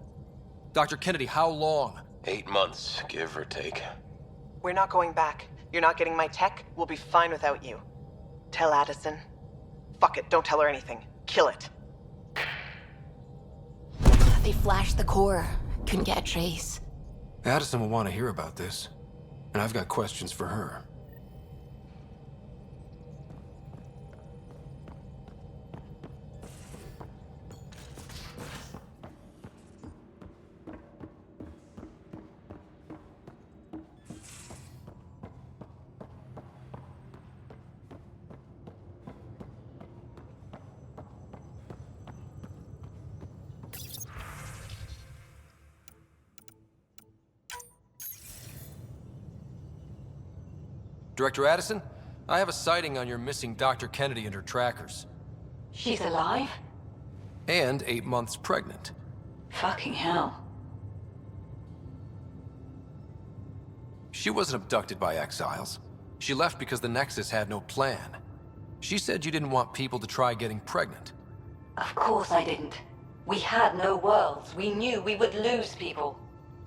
S11: Dr. Kennedy, how long?
S12: 8 months, give or take.
S17: We're not going back. You're not getting my tech. We'll be fine without you. Tell Addison. Fuck it, don't tell her anything. Kill it.
S15: They flashed the core. Couldn't get a trace.
S11: Addison will want to hear about this. And I've got questions for her. Director Addison, I have a sighting on your missing Dr. Kennedy and her trackers.
S22: She's alive?
S11: And 8 months pregnant.
S22: Fucking hell.
S11: She wasn't abducted by exiles. She left because the Nexus had no plan. She said you didn't want people to try getting pregnant.
S22: Of course I didn't. We had no worlds. We knew we would lose people.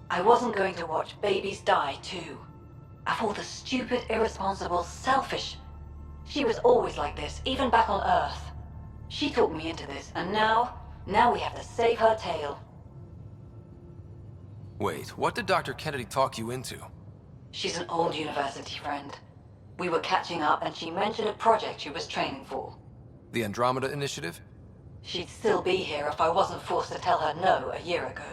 S22: I wasn't going to watch babies die, too. Of all the stupid, irresponsible, selfish... She was always like this, even back on Earth. She talked me into this, and now we have to save her tail.
S11: Wait, what did Dr. Kennedy talk you into?
S22: She's an old university friend. We were catching up, and she mentioned a project she was training for.
S11: The Andromeda Initiative?
S22: She'd still be here if I wasn't forced to tell her no a year ago.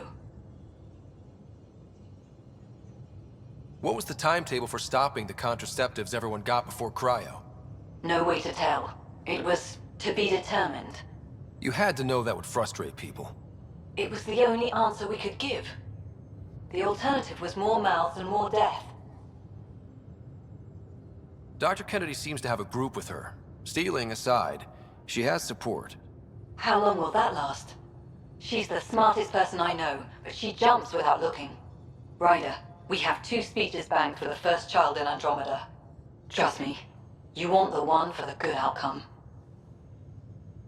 S11: What was the timetable for stopping the contraceptives everyone got before cryo?
S22: No way to tell. It was to be determined.
S11: You had to know that would frustrate people.
S22: It was the only answer we could give. The alternative was more mouths and more death.
S11: Dr. Kennedy seems to have a group with her. Stealing aside, she has support.
S22: How long will that last? She's the smartest person I know, but she jumps without looking. Ryder, we have 2 speeches banked for the first child in Andromeda. Trust me, you want the one for the good outcome.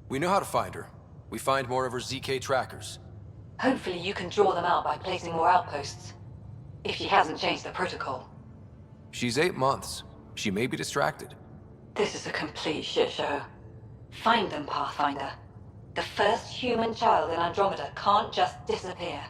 S11: We know how to find her. We find more of her ZK trackers.
S22: Hopefully you can draw them out by placing more outposts. If she hasn't changed the protocol.
S11: She's 8 months. She may be distracted.
S22: This is a complete shit show. Find them, Pathfinder. The first human child in Andromeda can't just disappear.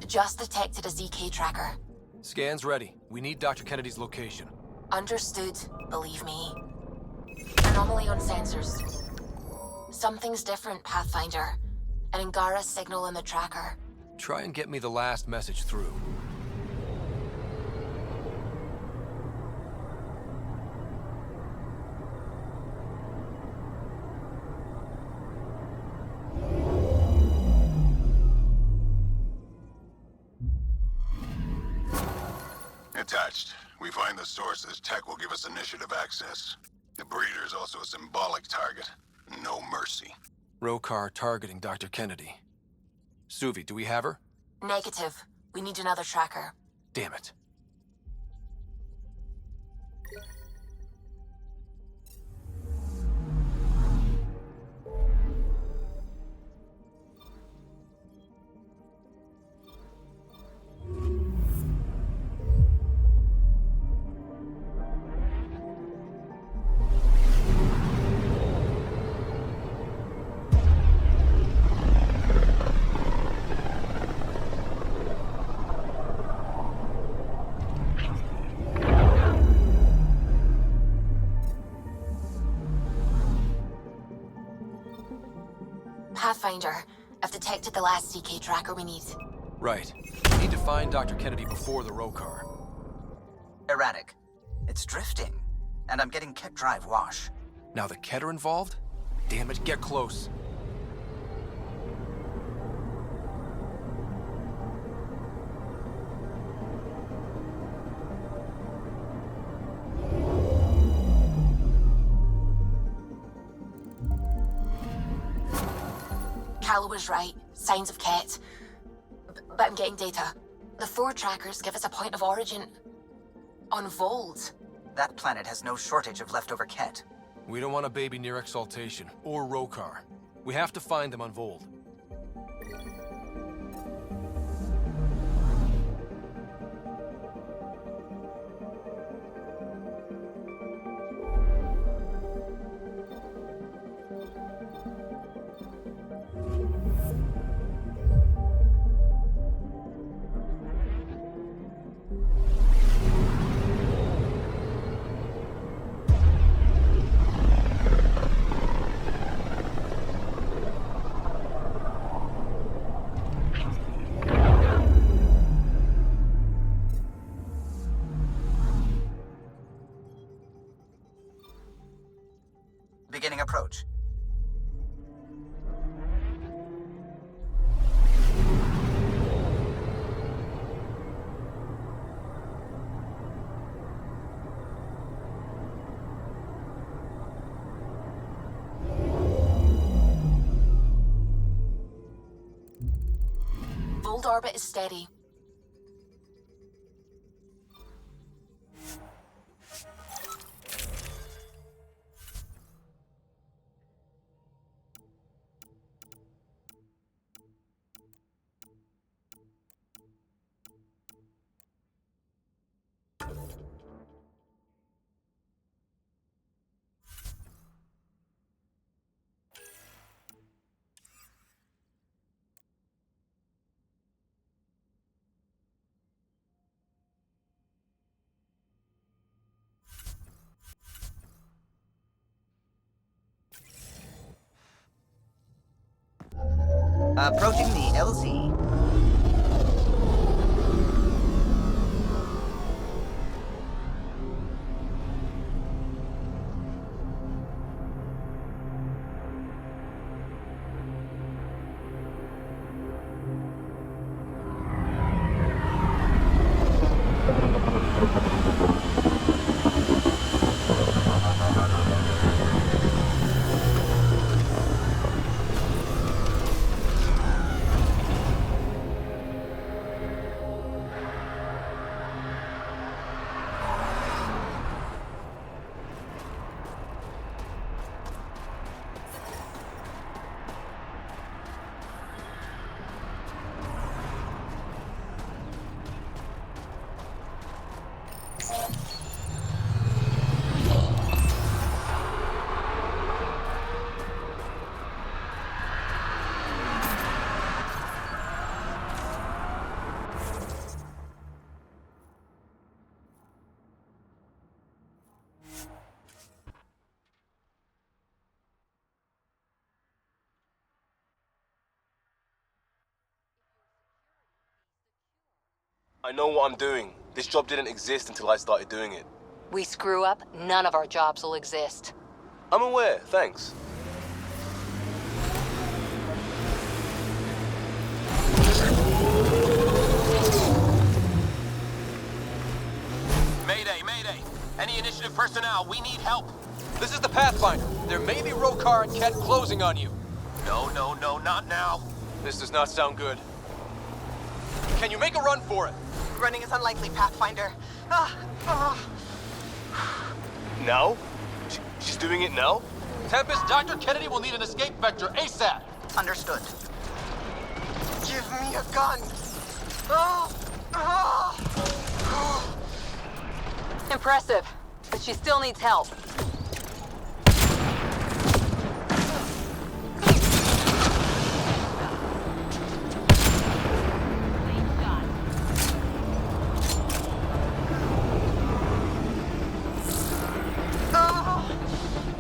S19: Just detected a ZK tracker.
S11: Scan's ready. We need Dr. Kennedy's location.
S19: Understood, believe me. Anomaly on sensors. Something's different, Pathfinder. An Angara signal in the tracker.
S11: Try and get me the last message through.
S20: Attached. We find the sources. Tech will give us initiative access. The breeder is also a symbolic target. No mercy.
S11: Rokar targeting Dr. Kennedy. Suvi, do we have her?
S19: Negative. We need another tracker.
S11: Damn it.
S19: Pathfinder, I've detected the last CK tracker we need.
S11: Right. We need to find Dr. Kennedy before the Rokar.
S2: Erratic. It's drifting, and I'm getting Ket drive wash.
S11: Now the Ket are involved? Damn it, get close.
S19: Calla was right. Signs of Ket. But I'm getting data. The 4 trackers give us a point of origin on Vold.
S2: That planet has no shortage of leftover Ket.
S11: We don't want a baby near Exaltation, or Rokar. We have to find them on Vold.
S2: Beginning approach.
S19: Vold orbit is steady.
S2: Approaching the LZ.
S13: I know what I'm doing. This job didn't exist until I started doing it.
S10: We screw up, none of our jobs will exist.
S13: I'm aware, thanks.
S1: Mayday, mayday! Any initiative personnel, we need help!
S11: This is the Pathfinder. There may be Rokar and Ket closing on you.
S1: No, not now.
S11: This does not sound good. Can you make a run for it?
S17: Running is unlikely, Pathfinder.
S13: Now? She's doing it now?
S1: Tempest, Dr. Kennedy will need an escape vector ASAP!
S2: Understood.
S17: Give me a gun.
S18: Impressive, but she still needs help.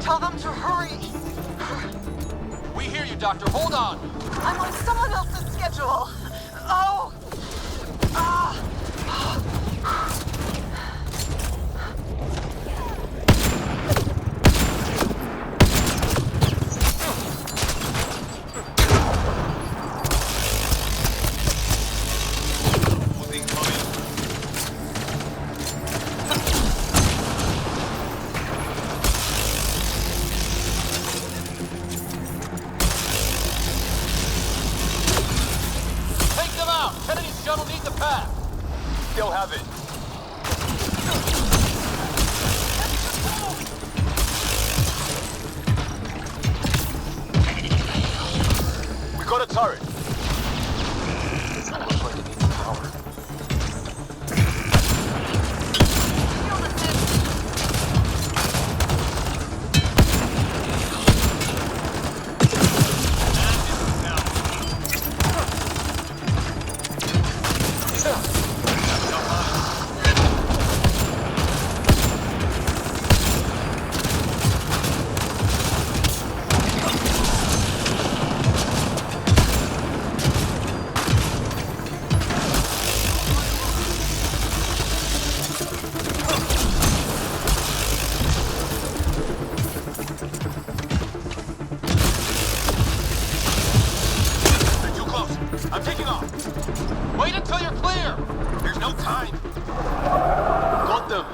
S17: Tell them to hurry.
S1: We hear you, Doctor. Hold on.
S17: I'm on someone else's schedule.
S1: shuttle needs a path.
S13: Still have it. We got a turret.
S6: Looks like it needs power.
S1: I'm taking off. Wait until you're clear. There's no time.
S13: Got them.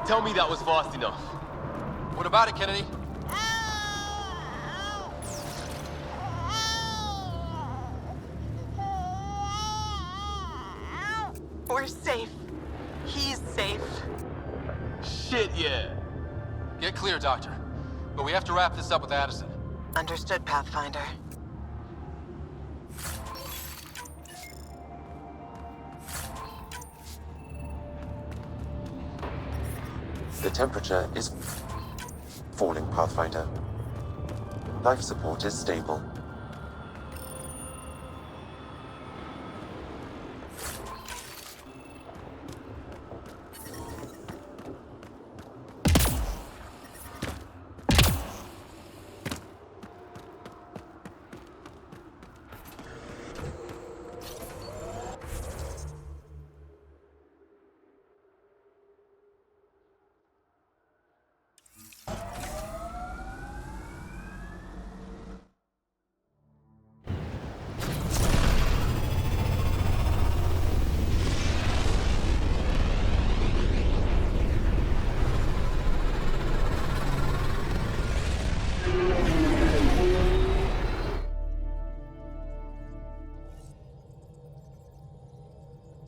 S13: Tell me that was fast enough.
S1: What about it, Kennedy?
S17: We're safe. He's safe.
S13: Shit, yeah.
S1: Get clear, Doctor. But we have to wrap this up with Addison.
S17: Understood, Pathfinder.
S8: The temperature is falling, Pathfinder. Life support is stable.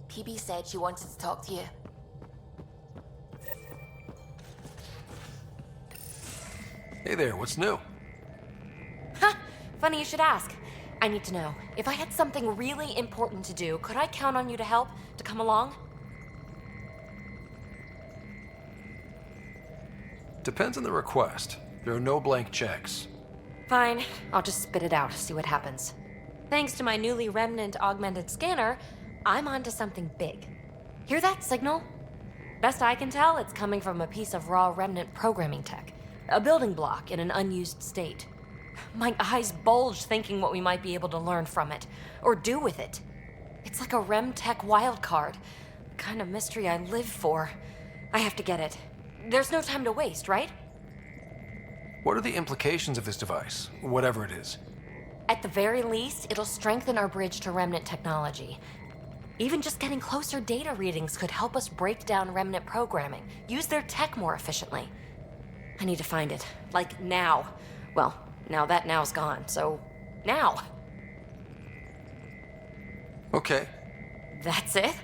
S19: PB said she wanted to talk to you.
S11: Hey there, what's new?
S10: Ha! Funny you should ask. I need to know, if I had something really important to do, could I count on you to help? To come along?
S11: Depends on the request. There are no blank checks.
S10: Fine, I'll just spit it out, see what happens. Thanks to my newly remnant augmented scanner, I'm onto something big. Hear that signal? Best I can tell, it's coming from a piece of raw remnant programming tech. A building block in an unused state. My eyes bulge thinking what we might be able to learn from it, or do with it. It's like a rem tech wildcard. The kind of mystery I live for. I have to get it. There's no time to waste, right?
S11: What are the implications of this device, whatever it is?
S10: At the very least, it'll strengthen our bridge to remnant technology. Even just getting closer data readings could help us break down remnant programming, use their tech more efficiently. I need to find it. Like, now. Well, now that now's gone, so now.
S11: Okay.
S10: That's it?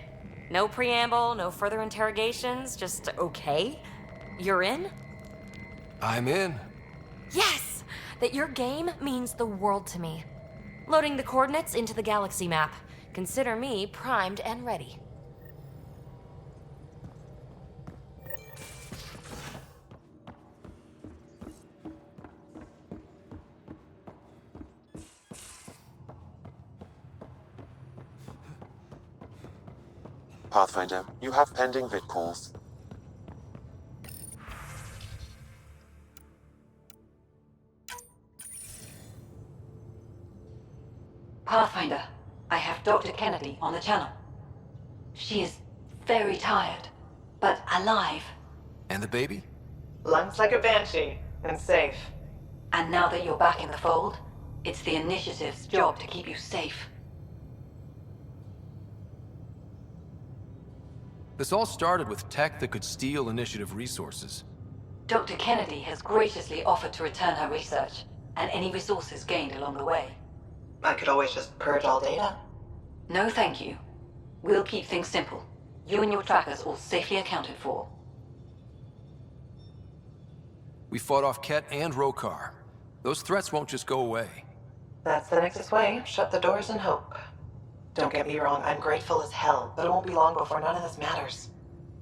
S10: No preamble, no further interrogations, just okay? You're in?
S11: I'm in.
S10: Yes! That your game means the world to me. Loading the coordinates into the galaxy map. Consider me primed and ready.
S8: Pathfinder, you have pending vid calls.
S22: Pathfinder, I have Dr. Kennedy on the channel. She is very tired, but alive.
S11: And the baby?
S17: Lungs like a banshee, and safe.
S22: And now that you're back in the fold, it's the Initiative's job to keep you safe.
S11: This all started with tech that could steal Initiative resources.
S22: Dr. Kennedy has graciously offered to return her research, and any resources gained along the way.
S17: I could always just purge all data.
S22: No, thank you. We'll keep things simple. You and your trackers all safely accounted for.
S11: We fought off Ket and Rokar. Those threats won't just go away.
S17: That's the Nexus way. Shut the doors and hope. Don't get me wrong, I'm grateful as hell, but it won't be long before none of this matters.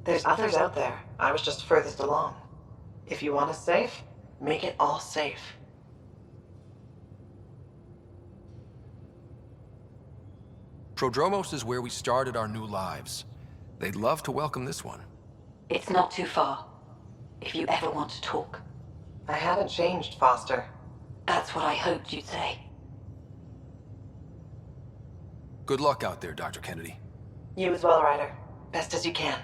S17: There's others out there. I was just furthest along. If you want us safe, make it all safe.
S11: Prodromos is where we started our new lives. They'd love to welcome this one.
S22: It's not too far. If you ever want to talk.
S17: I haven't changed, Foster.
S22: That's what I hoped you'd say.
S11: Good luck out there, Dr. Kennedy.
S17: You as well, Ryder. Best as you can.